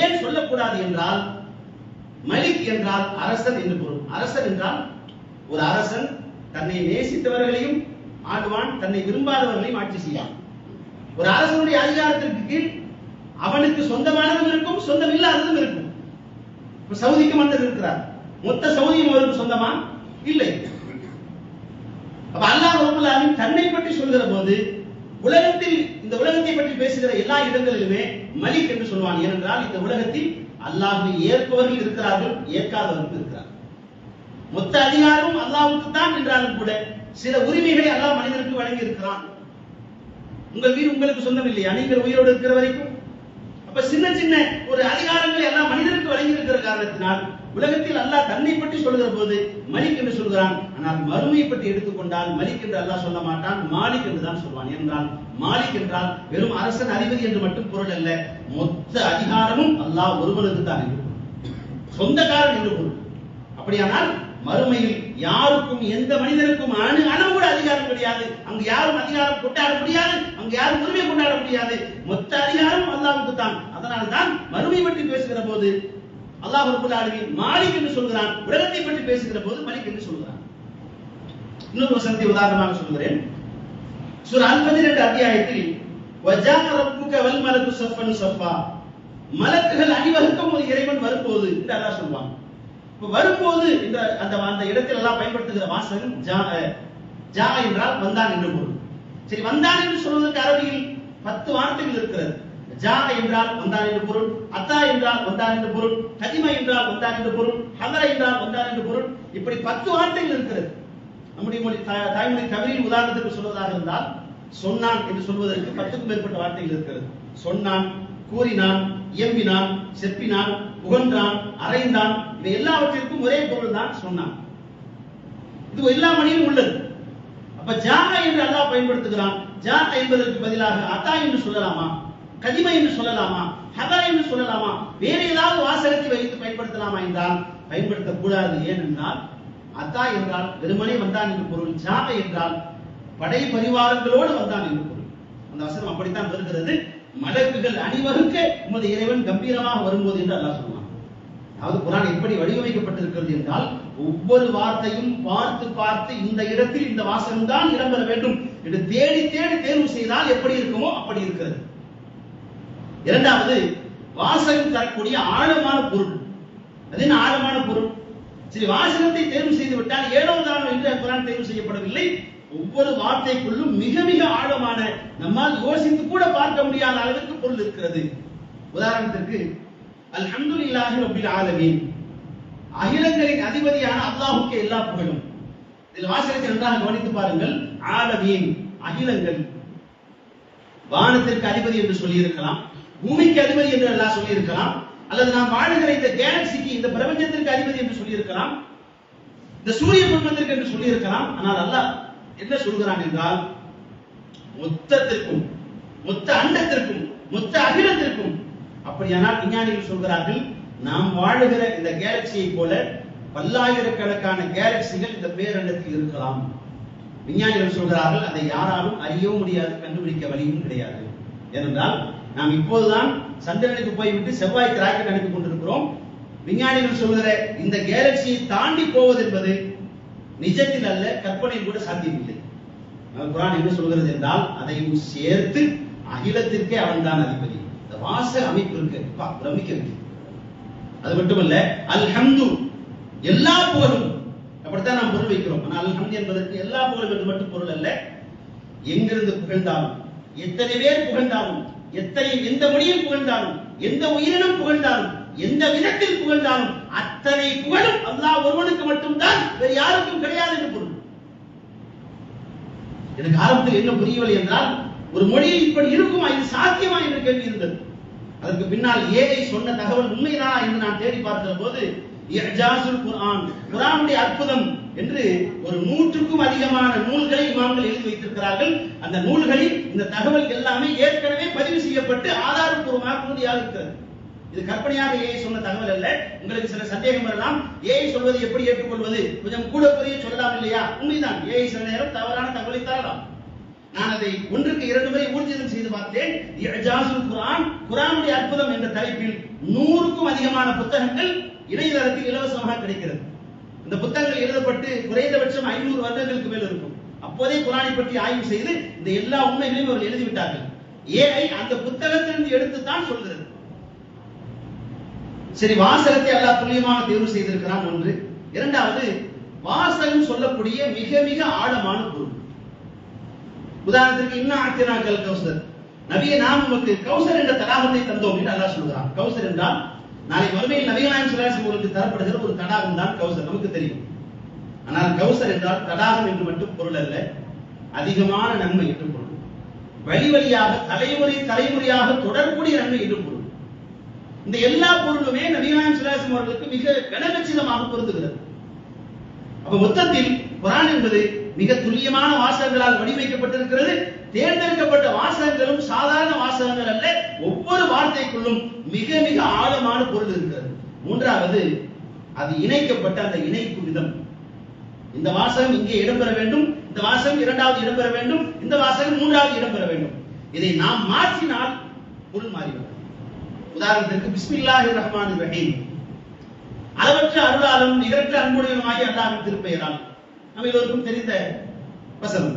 ஏன் சொல்லக்கூடாது என்றால், மலிக் என்றால் அரசன் என்று பொருள். அரசன் என்றால் ஒரு அரசன் தன்னை நேசித்தவர்களையும் ஆடுவான், தன்னை விரும்பாதவர்களையும் ஆட்சி செய்வான். ஒரு அரசனுடைய அதிகாரத்திற்கு கீழ் அவனுக்கு சொந்தமானதும் இருக்கும், சொந்தம் இல்லாததும் இருக்கும். சவுதிக்கு மன்னர் இருக்கிறார், மொத்த சவுதியும் அவருக்கு சொந்தமா? இல்லை. அப்ப அல்லாஹ் ரப்பல் ஆலமீன் தன்னை பற்றி சொல்கிற போது உலகத்தில், இந்த உலகத்தை பற்றி பேசுகிற எல்லா இடங்களிலுமே மலிக் என்று சொல்வான். ஏனென்றால் இந்த உலகத்தில் அல்லாஹ்வை ஏற்பவர்கள் இருக்கிறார்கள், ஏற்காதவர்கள் இருக்கிறார்கள். மொத்த அதிகாரமும் அல்லாஹ்வுக்கு தான் என்றாலும் கூட சில உரிமைகளை அல்லாஹ் மனிதனுக்கு வழங்கி இருக்கிறான். உங்கள் வீடு உங்களுக்கு சொந்தம் இல்லையா நீங்கள் உயிரோடு இருக்கிற வரைக்கும்? அப்ப சின்ன சின்ன ஒரு அதிகாரங்களை எல்லாம் மனிதனுக்கு வழங்கி இருக்கிற காரணத்தினால் உலகத்தில் அல்லாஹ் தன்னை பற்றி சொல்கிற போது மலிக் என்று சொல்கிறான். ஆனால் மறுமை பற்றி எடுத்துக்கொண்டால் மலிக் என்று அல்லாஹ் சொல்ல மாட்டான், மாலிக் என்று தான் சொல்வான். என்றால் மாலிக் என்றால் வெறும் அரசன் அதிபதி என்று மட்டும் பொருள் அல்ல, மொத்த அதிகாரமும் அல்லாஹ் ஒருவனுக்கு தான் என்று சொந்தக்காரன் என்று பொருள். அப்படியானால் மறுமையில் யாருக்கும் எந்த மனிதனுக்கும் அணு கூட அதிகாரம் கிடையாது. அங்கு யாரும் அதிகாரம் கொண்டாட முடியாது, அங்கு யாரும் உரிமை கொண்டாட முடியாது. மொத்த அதிகாரம் அல்லாஹ்வுக்கு தான். அதனால் தான் மறுமை பற்றி பேசுகிற போது அல்லாஹ் ரப்பல் ஆலமீன் மாலிக் என்று சொல்கிறான், உலகத்தை பற்றி பேசுகிற போது மலிக் என்று சொல்கிறான். இன்னொரு வசனத்தை உதாரணமாக சொல்கிறேன். சூரா அல்-ஃபஜ்ர் அத்தியாயத்தில் வஜாஅ ரப்புக வல் மலக்கு ஸஃபன் ஸஃபா, மலக்குகள் அணிவகுக்கும் ஒரு இறைவன் வரும்போது என்று அல்லாஹ் சொல்வான். வரும்போது இந்த அந்த இடத்தில் எல்லாம் பயன்படுத்துகிற வாசகம் ஜா என்றால் வந்தான் என்று பொருள். சரி, வந்தான் என்று சொல்வதற்கு அரபியில் 10 வார்த்தைகள் இருக்கிறது. ஜா என்றால் வந்தான் என்று பொருள், அத்தா என்றால் வந்தான் என்று பொருள், கதிமா என்றால் வந்தான் என்று பொருள், ஹதர என்றால் வந்தான் என்று பொருள். இப்படி 10 வார்த்தைகள் இருக்கிறது. நம்முடைய மொழி தாய்மொழி தமிழில் உதாரணத்துக்கு சொல்வதாக இருந்தால் சொன்னான் என்று சொல்வதற்கு 10க்கும் மேற்பட்ட வார்த்தைகள் இருக்கிறது. சொன்னான், கூறினான், இயம்பினான், செப்பினான், புகழ்ந்தான், அறைந்தான், இவை எல்லாவற்றிற்கும் ஒரே பொருள் தான் சொன்னான். இது எல்லா மொழியிலும் உள்ளது. அப்ப ஜா என்று அல்லாஹ் பயன்படுத்துகிறான். ஜா என்பதற்கு பதிலாக அத்தா என்று சொல்லலாமா, கதிமை என்று சொல்லலாமா, ஹதா என்று சொல்லலாமா, வேற ஏதாவது வாசகத்தை வைத்து பயன்படுத்தலாமா என்றால் பயன்படுத்தக்கூடாது. ஏனென்றால் அத்தா என்றால் வெறுமனே வந்தான் என்று பொருள், ஜா என்றால் படை பரிவாரங்களோடு வந்தான் என்று பொருள். அந்த வசனம் அப்படித்தான் வருகிறது. மலக்குகள் அணிவகுக்க உமது இறைவன் கம்பீரமாக வரும்போது என்று அல்லாஹ் சொல்லுவான். அதாவது குர்ஆன் எப்படி வடிவமைக்கப்பட்டிருக்கிறது என்றால் ஒவ்வொரு வார்த்தையும் பார்த்து பார்த்து இந்த இடத்தில் இந்த வாசகம் தான் இடம்பெற வேண்டும் என்று தேடி தேடி தேர்வு செய்தால் எப்படி இருக்குமோ அப்படி இருக்கிறது. இரண்டாவது, வாசகம் தரக்கூடிய ஆழமான பொருள். அது என்ன ஆழமான பொருள்? சரி, வாசகத்தை தேர்வு செய்து விட்டால் ஏனோதானோ என்று குர்ஆன் தேர்வு செய்யப்படவில்லை. ஒவ்வொரு வார்த்தைக்குள்ளும் மிக மிக ஆழமான, நம்மால் யோசித்து கூட பார்க்க முடியாத அளவுக்கு பொருள் இருக்கிறது. உதாரணத்திற்கு அல்ஹம்துலில்லாஹி ரப்பில் ஆலமீன், அகிலங்களின் அதிபதியான அல்லாஹ்வுக்கு எல்லா புகழும். இதில் வாசகத்தை நன்றாக கவனித்து பாருங்கள். ஆலமீன், அகிலங்கள். வானத்திற்கு அதிபதி என்று சொல்லி இருக்கலாம், பூமிக்கு அதிபதி என்று அல்லாஹ் சொல்லி இருக்கலாம், அல்லது நாம் வாழுகிற இந்த கேலக்சிக்கு, இந்த பிரபஞ்சத்திற்கு அதிபதி என்று சொல்லி இருக்கலாம், இந்த சூரிய குடும்பத்திற்கு என்று சொல்லி இருக்கலாம். ஆனால் அல்லாஹ் என்ன சொல்கிறான் என்றால் மொத்தத்திற்கும், மொத்த அண்டத்திற்கும், மொத்த அகிலத்திற்கும். அப்படியானால் விஞ்ஞானிகள் சொல்கிறார்கள், நாம் வாழுகிற இந்த கேலக்சியை போல பல்லாயிரக்கணக்கான கேலக்சிகள் இந்த பேரண்டத்தில் இருக்கலாம். விஞ்ஞானிகள் சொல்கிறார்கள், அதை யாராலும் அறியவும் முடியாது, கண்டுபிடிக்க வழியும் கிடையாது. ஏனென்றால் நாம் இப்போதுதான் சந்திரனுக்கு போய்விட்டு செவ்வாய்க்கு ராக்கெட் அனுப்பி கொண்டிருக்கிறோம். விஞ்ஞானிகள் சொல்கிற இந்த கேலக்சியை தாண்டி போவது என்பது நிஜத்தில் அல்ல, கற்பனை கூட சாத்தியமில்லை. குர்ஆன் என்ன சொல்கிறது என்றால் அதையும் சேர்த்து அகிலத்திற்கே அவன் தான் அதிபதி. இந்த வாசக அமைப்பு இருக்கு, பிரமிக்கிறது. அது மட்டுமல்ல, அல்ஹம்து, எல்லா புகழும். அப்படித்தான் நாம் பொருள் வைக்கிறோம். ஆனால் அல்ஹம்து என்பதற்கு எல்லா புகழும் என்று மட்டும் பொருள் அல்ல. எங்கிருந்து புகழ்ந்தாலும், எத்தனை பேர் புகழ்ந்தாலும், எந்த மொழியில் புகழ்ந்தாலும், எந்த உயிரினம் புகழ்ந்தாலும், எந்த விதத்தில் புகழ்ந்தாலும் அத்தனை புகழும் அல்லாஹ் ஒருவனுக்கு மட்டும்தான், வேறு யாருக்கும் கிடையாது என்று பொருள். எனக்கு ஆரம்பத்தில் என்ன புரியவில்லை என்றால், ஒரு மொழியில் இப்படி இருக்குமா, இது சாத்தியமா என்று கேள்வி இருந்தது. அதற்கு பின்னால் ஏஐ சொன்ன தகவல் உண்மைதானா என்று நான் தேடி பார்க்கிற போது இஜாசுல் குர்ஆன், குர்ஆனுடைய அற்புதம் என்று ஒரு 100க்கும் அதிகமான நூல்களை இமாம்கள் எழுதி வைத்திருக்கிறார்கள். அந்த நூல்களில் இந்த தகவல் எல்லாமே ஏற்கனவே பதிவு செய்யப்பட்டு ஆதாரப்பூர்வமாக உறுதியாக இருக்கிறது. இது கற்பனையாக ஏஐ சொன்ன தகவல் அல்ல. உங்களுக்கு சில சந்தேகம் வரலாம், ஏஐ சொல்வதை எப்படி ஏற்றுக்கொள்வது, கொஞ்சம் கூட புரிய சொல்லலாம் இல்லையா? உண்மைதான், ஏஐ சில நேரம் தவறான தகவலை தரலாம். நான் அதை 1க்கு 2 முறை ஊர்ஜிதம் செய்து பார்த்தேன். இஜாசுல் குர்ஆன், குர்ஆனுடைய அற்புதம் என்ற தலைப்பில் 100க்கும் அதிகமான புத்தகங்கள் இணையதளத்தில் இலவசமாக கிடைக்கிறது. இந்த புத்தகங்கள் எழுதப்பட்டு குறைந்தபட்சம் 500 வருடங்களுக்கு மேல் இருக்கும். அப்போதே குர்ஆனை பற்றி ஆய்வு செய்து இந்த எல்லா உண்மைகளையும் அவர்கள் எழுதிவிட்டார்கள். ஏஐ அந்த புத்தகத்திலிருந்து எடுத்துத்தான் சொல்கிறது. சரி, வாசகத்தை அல்லாஹ் துல்லியமாக தேர்வு செய்திருக்கிறான் ஒன்று. இரண்டாவது, வாசகம் சொல்லக்கூடிய மிக மிக ஆழமான பொருள். உதாரணத்திற்கு இன்னா அத்தினாக்கல் கௌசர், நபியே நாம் உமக்கு கௌசர் என்ற தடாகத்தை தந்தோம் என்று அல்லாஹ் சொல்கிறான். கௌசர் என்றால் நாளை மறுமையில் நபிகள் நாயகம் ஸல்லல்லாஹு அலைஹி வஸல்லம் தரப்படுகிற ஒரு தடாகம் தான் கௌசர், நமக்கு தெரியும். ஆனால் கௌசர் என்றால் தடாகம் என்று மட்டும் பொருள் அல்ல, அதிகமான நன்மை என்று பொருள். வழி வழியாக தலைமுறை தலைமுறையாக தொடரக்கூடிய நன்மை என்று பொருள். இந்த எல்லா பொருளுமே நபிகள் நாயகம் ஸல்லல்லாஹு அலைஹி வஸல்லம் அவர்களுக்கு மிக கனகச்சிதமாக பொருந்துகிறது. அப்ப மொத்தத்தில் குர்ஆன் என்பது மிக துல்லியமான வாசகங்களால் வடிவமைக்கப்பட்டிருக்கிறது. தேர்ந்தெடுக்கப்பட்ட வாசகங்களும் சாதாரண வாசகங்கள் அல்ல, ஒவ்வொரு வார்த்தைக்குள்ளும் மிக மிக ஆழமான பொருள் இருக்கிறது. மூன்றாவது, அது இணைக்கப்பட்ட அந்த இணைப்பு விதம். இந்த வாசகம் இங்கே இடம்பெற வேண்டும், இந்த வாசகம் இரண்டாவது இடம்பெற வேண்டும், இந்த வாசகம் மூன்றாவது இடம்பெற வேண்டும். இதை நாம் மாற்றினால் பொருள் மாறிவிடும். உதாரணத்திற்கு பிஸ்மில்லாஹிர் ரஹ்மானிர் ரஹீம், அளவற்ற அருளாலும் நிகரற்ற அன்புடையவனுமாகிய அல்லாஹ்வின் திருப்பெயரால். நம்ம எல்லோருக்கும் தெரிந்த வசனம்.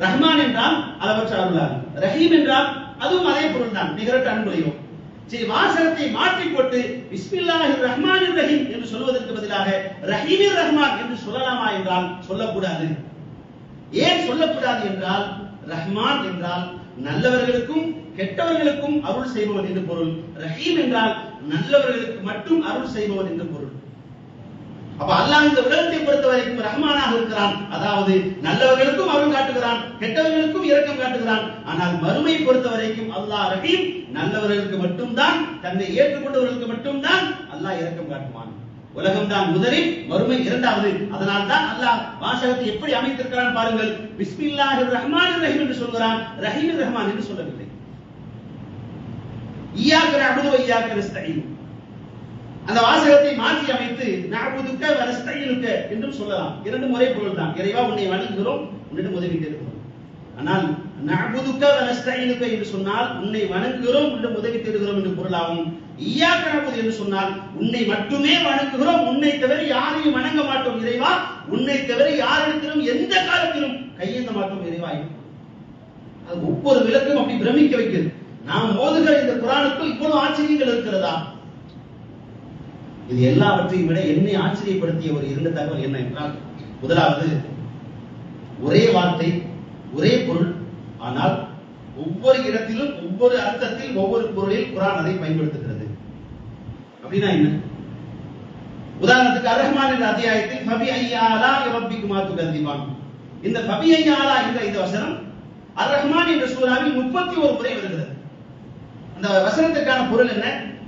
ரஹ்மான் என்றால் அளவற்ற அருளால், ரஹீம் என்றால் அதுவும் அதே பொருள் தான், நிகரற்ற அன்புடையவன். சரி, வாசகத்தை மாற்றி போட்டு பிஸ்மில்லாஹிர் ரஹ்மானிர் ரஹீம் என்று சொல்வதற்கு பதிலாக ரஹீமிர் ரஹ்மான் என்று சொல்லலாமா என்றால் சொல்லக்கூடாது. ஏன் சொல்லக்கூடாது என்றால், ரஹ்மான் என்றால் நல்லவர்களுக்கும் கெட்டவர்களுக்கும் அருள் செய்பவன் என்று பொருள், ரஹீம் என்றால் நல்லவர்களுக்கு மட்டும் அருள் செய்பவன் என்று பொருள். அப்ப அல்லாஹ் இந்த உலகத்தை பொறுத்த வரைக்கும் ரஹ்மானாக இருக்கிறான், அதாவது நல்லவர்களுக்கும் அருள் காட்டுகிறான், கெட்டவர்களுக்கும் இரக்கம் காட்டுகிறான். ஆனால் மறுமை பொறுத்த வரைக்கும் அல்லாஹ் ரஹீம், நல்லவர்களுக்கு மட்டும்தான், தன்னை ஏற்றுக்கொண்டவர்களுக்கு மட்டும்தான் அல்லாஹ் இரக்கம் காட்டுவான். உலகம் தான் முதலில், மறுமை இரண்டாவது. அதனால் தான் அல்லாஹ் வாசகத்தை எப்படி அமைத்திருக்கிறான் பாருங்கள். பிஸ்மில்லாஹிர் ரஹ்மானிர் ரஹீம் என்று சொல்கிறான், ரஹீமிர் ரஹ்மான் என்று சொல்லவில்லை. இய்யாக நஅபுது வ இய்யாக நஸ்தஈன், அந்த வாசகத்தை மாற்றி அமைத்து நஅபுதுக வ நஸ்தஈனுக என்றும் சொல்லலாம். இரண்டு முறை பொருள் தான். இறைவா உன்னை வணங்குகிறோம், உன்னிடம் உதவி தேடுகிறோம். ஆனால் நஅபுதுக வ நஸ்தஈனுக என்று சொன்னால் உன்னை வணங்குகிறோம், உன்னிடம் உதவி தேடுகிறோம் என்று பொருளாகும். இய்யாக நஅபுது என்று சொன்னால் உன்னை மட்டுமே வணங்குகிறோம், உன்னை தவிர யாரையும் வணங்க மாட்டோம் இறைவா, உன்னை தவிர யாரிடத்திலும் எந்த காலத்திலும் கையேந்த மாட்டோம் இறைவா. அது ஒவ்வொரு விளக்கும் அப்படி பிரமிக்க வைக்கிறது. நாம் ஓதுகிற இந்த குர்ஆனுக்குள் இவ்வளவு ஆச்சரியங்கள் இருக்கிறதா? இது எல்லாவற்றையும் விட என்னை ஆச்சரியப்படுத்திய ஒரு இரண்டு தகவல் என்ன என்றால், முதலாவது, ஒரே வார்த்தை ஒரே பொருள், ஆனால் ஒவ்வொரு இடத்திலும் ஒவ்வொரு அர்த்தத்தில் ஒவ்வொரு பொருளில் குர்ஆன் அதை பயன்படுத்துகிறது. அப்படின்னா என்ன? உதாரணத்துக்கு அர்-ரஹ்மான் என்ற அத்தியாயத்தில் ஃபபி ஐய ஆலாஇ ரப்பிக்குமா துகதிபான், இந்த ஃபபி ஐய ஆலா என்ற இந்த வசனம் அர்-ரஹ்மான் என்ற சூராவில் 31 முறை வருகிறது. அந்த வசனத்துக்கான பொருள் என்ன?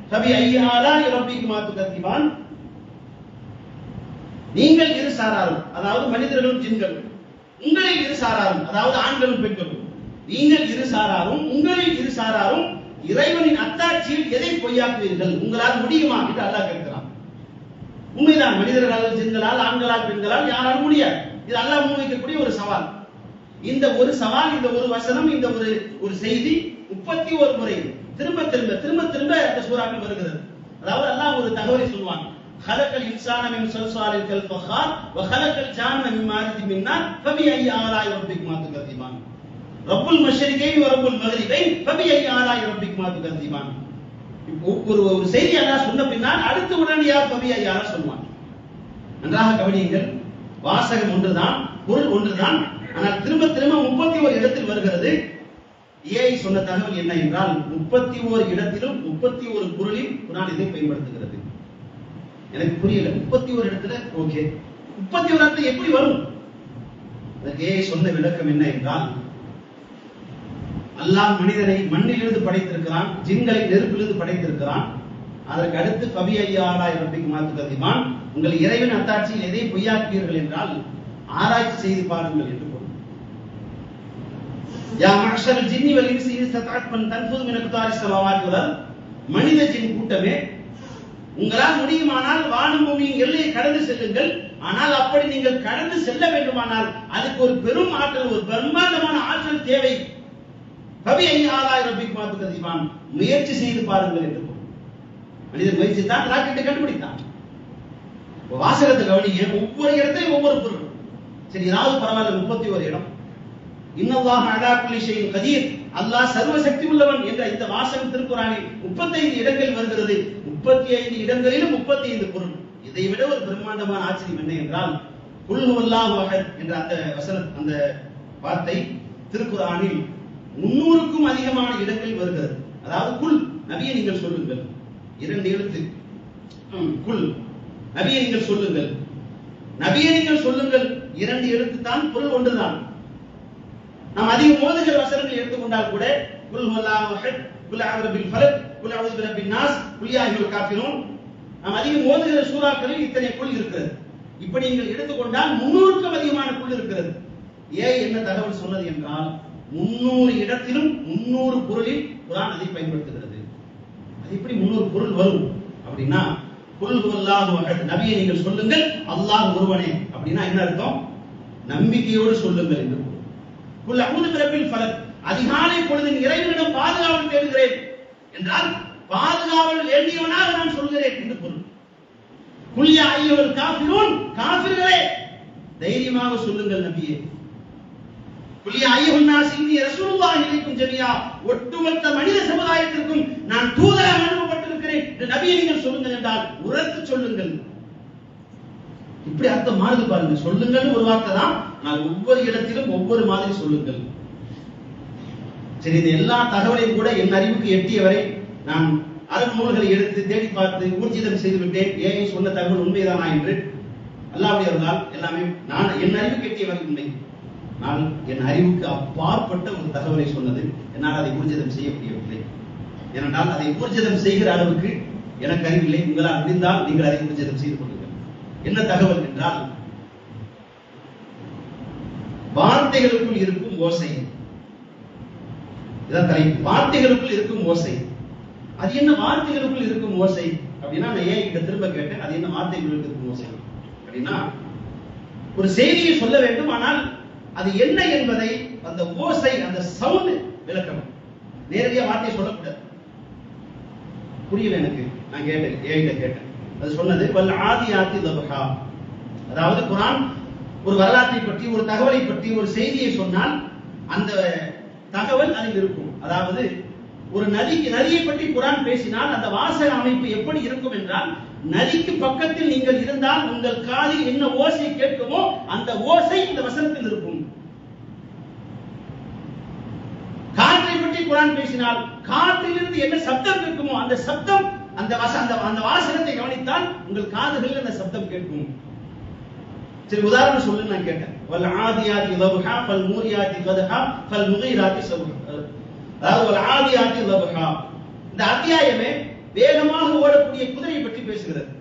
ஃபபி ஐய ஆலாஇ ரப்பிக்குமா துகதிபான், நீங்கள் இரு சாராரும், அதாவது மனிதர்களும் ஜின்களும், உங்களில் இரு சாராரும், அதாவது ஆண்களும் பெண்களும், நீங்கள் இரு சாராரும் உங்களில் இரு சாராரும் இறைவனின் அத்தாட்சியில் எதை பொய்யாக்குவீர்கள், உங்களால் முடியுமா என்று அல்லாஹ் கேட்கிறான். உண்மைதான், மனிதர்களால் ஜின்களால் ஆண்களால் பெண்களால் யாராலும் முடியாது. இது அல்லாஹ் முன்வைக்கக்கூடிய ஒரு சவால். இந்த ஒரு சவால், இந்த ஒரு வசனம், இந்த ஒரு செய்தி 31 முறை திரும்ப திரும்ப திரும்ப திரும்ப அந்த சூறாவில் வருகிறது. அதாவது அல்லாஹ் ஒரு தகவலை சொல்வான். خلقல் இன்சான மின் ஸல்ஸாலில் கல்ஃபஹார் வ خلقல் ஜான்ன மின் மாரிஜின் மின் நார் ஃபபி ஐய ஆலாஇ ரப்பிக்குமா துகதிபான், ரப்புல் மஷ்ரிகைன் வ ரப்புல் மக்ரிபைன் ஃபபி ஐய ஆலாஇ ரப்பிக்குமா துகதிபான். ஒரு செய்தி அல்லாஹ் சொன்ன பின்னால் அடுத்து உடனடியாக ஃபபி ஐய ஆலா சொல்வான். நன்றாக கவனியுங்கள், வாசகம் ஒன்றுதான், பொருள் ஒன்றுதான், ஆனால் திரும்ப திரும்ப 31 இடத்தில் வருகிறது. ஏஐ சொன்ன தகவல் என்ன என்றால், 31 இடத்திலும் 31 பொருளில் குர்ஆன் இதை பயன்படுத்துகிறது. எனக்கு புரியல, 31 இடத்துல ஓகே, 31 இடத்துல எப்படி வரும்? அதற்கு ஏஐ சொன்ன விளக்கம் என்ன என்றால், அல்லாஹ் மனிதனை மண்ணிலிருந்து படைத்திருக்கிறான், ஜின்களை நெருப்பிலிருந்து படைத்திருக்கிறான். அதற்கு அடுத்து ஃபபி ஐய ஆலாஇ ரப்பிக்குமா துகதிபான், உங்கள் இறைவன் அத்தாட்சியில் எதை பொய்யாக்குவீர்கள் என்றால் ஆராய்ச்சி செய்து பாருங்கள் என்று பொருள். யா மஅஷரல் ஜின்னி வல் இன்சி இன் இஸ்ததஅத்மன் தன்ஃபுது மின் அக்தாரிஸ் ஸமாவாத்தி வல் அர்த், மனித ஜின் கூட்டமே, உங்களால் முடியுமானால் வானம் பூமியின் எல்லையை கடந்து செல்லுங்கள். ஆனால் அப்படி நீங்கள் கடந்து செல்ல வேண்டுமானால் அதுக்கு ஒரு பெரும் ஆற்றல், ஒரு பிரம்மாண்டமான ஆற்றல் தேவை. ஃபபி ஐய ஆலாஇ ரப்பிக்குமா துகதிபான், முயற்சி செய்து பாருங்கள் என்று பொருள். மனிதன் முயற்சித்தான், ராக்கெட்டை கண்டுபிடித்தான். வாசகத்தை கவனிங்க, ஒவ்வொரு இடத்தையும் ஒவ்வொரு பொருள். சரி, ஏதாவது பரவாயில்ல, 31 இடம். இன்னல்லாஹு அலா குல்லி ஷைஇன் கதீர், அல்லாஹ் சர்வ சக்தி உள்ளவன் என்ற இந்த வாசகம் திருக்குர்ஆனில் 35 இடங்கள் வருகிறது. 35 இடங்களிலும் 35 பொருள். இதை விட ஒரு பிரம்மாண்டமான ஆச்சரியம் என்ன என்றால், குல் ஹுவல்லாஹு அஹத் என்ற அந்த வசனம், அந்த வார்த்தை திருக்குர்ஆனில் 300க்கும் அதிகமான இடங்களில் வருகிறது. அதாவது குல், நபியை நீங்கள் சொல்லுங்கள், 2 எழுத்து. குல், நபியை நீங்கள் சொல்லுங்கள், நபியை நீங்கள் சொல்லுங்கள், 2 எழுத்து தான், பொருள் ஒன்றுதான். நாம் அதிகம் ஓதுகிற வசனங்களை எடுத்துக்கொண்டால் கூட குல் ஹுவல்லாஹு அஹத், குல் அஊது பில் ஃபலக், குல் அஊது பிரப்பின் நாஸ், குல் யா அய்யுல் காஃபிரூன். நாம் அதிகம் ஓதுகிற சூறாக்களில் இத்தனை குல் இருக்கிறது. இப்படி நீங்கள் எடுத்துக்கொண்டால் 300க்கும் அதிகமான குல் இருக்கிறது. ஏன் என்ன தகவல் சொன்னது என்றால் 300 இடத்திலும் 300 பொருளில் குர்ஆன் அதை பயன்படுத்துகிறது. அது எப்படி 300 பொருள் வரும் அப்படின்னா, குல் ஹுவல்லாஹு அஹத், நபியே நீங்கள் சொல்லுங்கள் அல்லாஹ் ஒருவனே. அப்படின்னா என்ன அர்த்தம்? நம்பிக்கையோடு சொல்லுங்கள் என்று பொருள். குல் அஊது பிரப்பில் ஃபலக், அதிகாலை பொழுதின் இறைவனிடம் பாதுகாவல் தேடுகிறேன் என்றால் பாதுகாவல் வேண்டியவனாக நான் சொல்கிறேன் என்று பொருள். குல் யா அய்யுல் காஃபிரூன், காஃபிர்களே தைரியமாக சொல்லுங்கள் நபியே. குல் யா அய்யுன் நாஸ் இன்னி ரசூலுல்லாஹி இலைக்கும் ஜமீஆ, ஒட்டுமொத்த மனித சமுதாயத்திற்கும் நான் தூதராக அனுப்பப்பட்டிருக்கிறேன் என்று நபியே நீங்கள் சொல்லுங்கள் என்றால் உரத்து சொல்லுங்கள். இப்படி அர்த்தம் மாறுது பாருங்க. சொல்லுங்கள் ஒரு வார்த்தை தான், ஆனால் ஒவ்வொரு இடத்திலும் ஒவ்வொரு மாதிரி சொல்லுங்கள். சரி, இந்த எல்லா தகவலையும் கூட என் அறிவுக்கு எட்டியவரை நான் அரபு நூல்களை எடுத்து தேடி பார்த்து ஊர்ஜிதம் செய்து விட்டேன். ஏன் சொன்ன தகவல் உண்மைதானா என்று. அல்லாஹ்வுடைய அருளால் எல்லாமே நான் என் அறிவுக்கு எட்டியவரை உண்மை. நான் என் அறிவுக்கு அப்பாற்பட்ட ஒரு தகவலை சொன்னது, என்னால் அதை ஊர்ஜிதம் செய்ய முடியவில்லை. ஏனென்றால் அதை ஊர்ஜிதம் செய்கிற அளவுக்கு எனக்கு அறிவில்லை. உங்களால் முடிந்தால் நீங்கள் அதை ஊர்ஜிதம் செய்து கொள்ளுங்கள். என்ன தகவல் என்றால், வார்த்தைகளுக்குள் இருக்கும் ஓசை. இதான் தலைப்பு, வார்த்தைகளுக்குள் இருக்கும் ஓசை. அது என்ன வார்த்தைகளுக்குள் இருக்கும் ஓசை அப்படின்னா, நான் ஏன் இங்க திரும்ப கேட்டேன், அது என்ன வார்த்தைகளுக்குள் இருக்கும் ஓசை அப்படின்னா, ஒரு செய்தியை சொல்ல வேண்டும், ஆனால் அது என்ன என்பதை அந்த ஓசை, அந்த சவுண்ட் விளக்கணும். நேரடியா வார்த்தையை சொல்லக்கூடாது. புரியல எனக்கு. நான் கேட்டேன், ஏன் கேட்டேன். அது சொன்னது வல் ஆதியாத்தி தபஹா. அதாவது குர்ஆன் ஒரு வரலாற்றை பற்றி, ஒரு தகவலை பற்றி, ஒரு செய்தியை சொன்னால் அந்த தகவல் அதில் இருக்கும். அதாவது ஒரு நதியை பற்றி குர்ஆன் பேசினால் அந்த வாசக அமைப்பு எப்படி இருக்கும் என்றால், நதிக்கு பக்கத்தில் நீங்கள் இருந்தால் உங்கள் காதில் என்ன ஓசை கேட்குமோ அந்த ஓசை இந்த வசனத்தில் இருக்கும். காற்றை பற்றி குர்ஆன் பேசினால் காற்றிலிருந்து என்ன சப்தம் கேட்குமோ அந்த சப்தம், அந்த வாசகத்தை கவனித்தால் உங்கள் காதுகளில் அந்த சப்தம் கேட்கும். சரி, உதாரணம் சொல்லுங்க நான் கேட்டேன். வல் ஆதியாத்தி தபஹா ஃபல் மூரியாத்தி கதஹா ஃபல் முகீராத்தி சபஹா. அதாவது வல் ஆதியாத்தி தபஹா, இந்த அத்தியாயமே வேகமாக ஓடக்கூடிய குதிரையை பற்றி பேசுகிறது.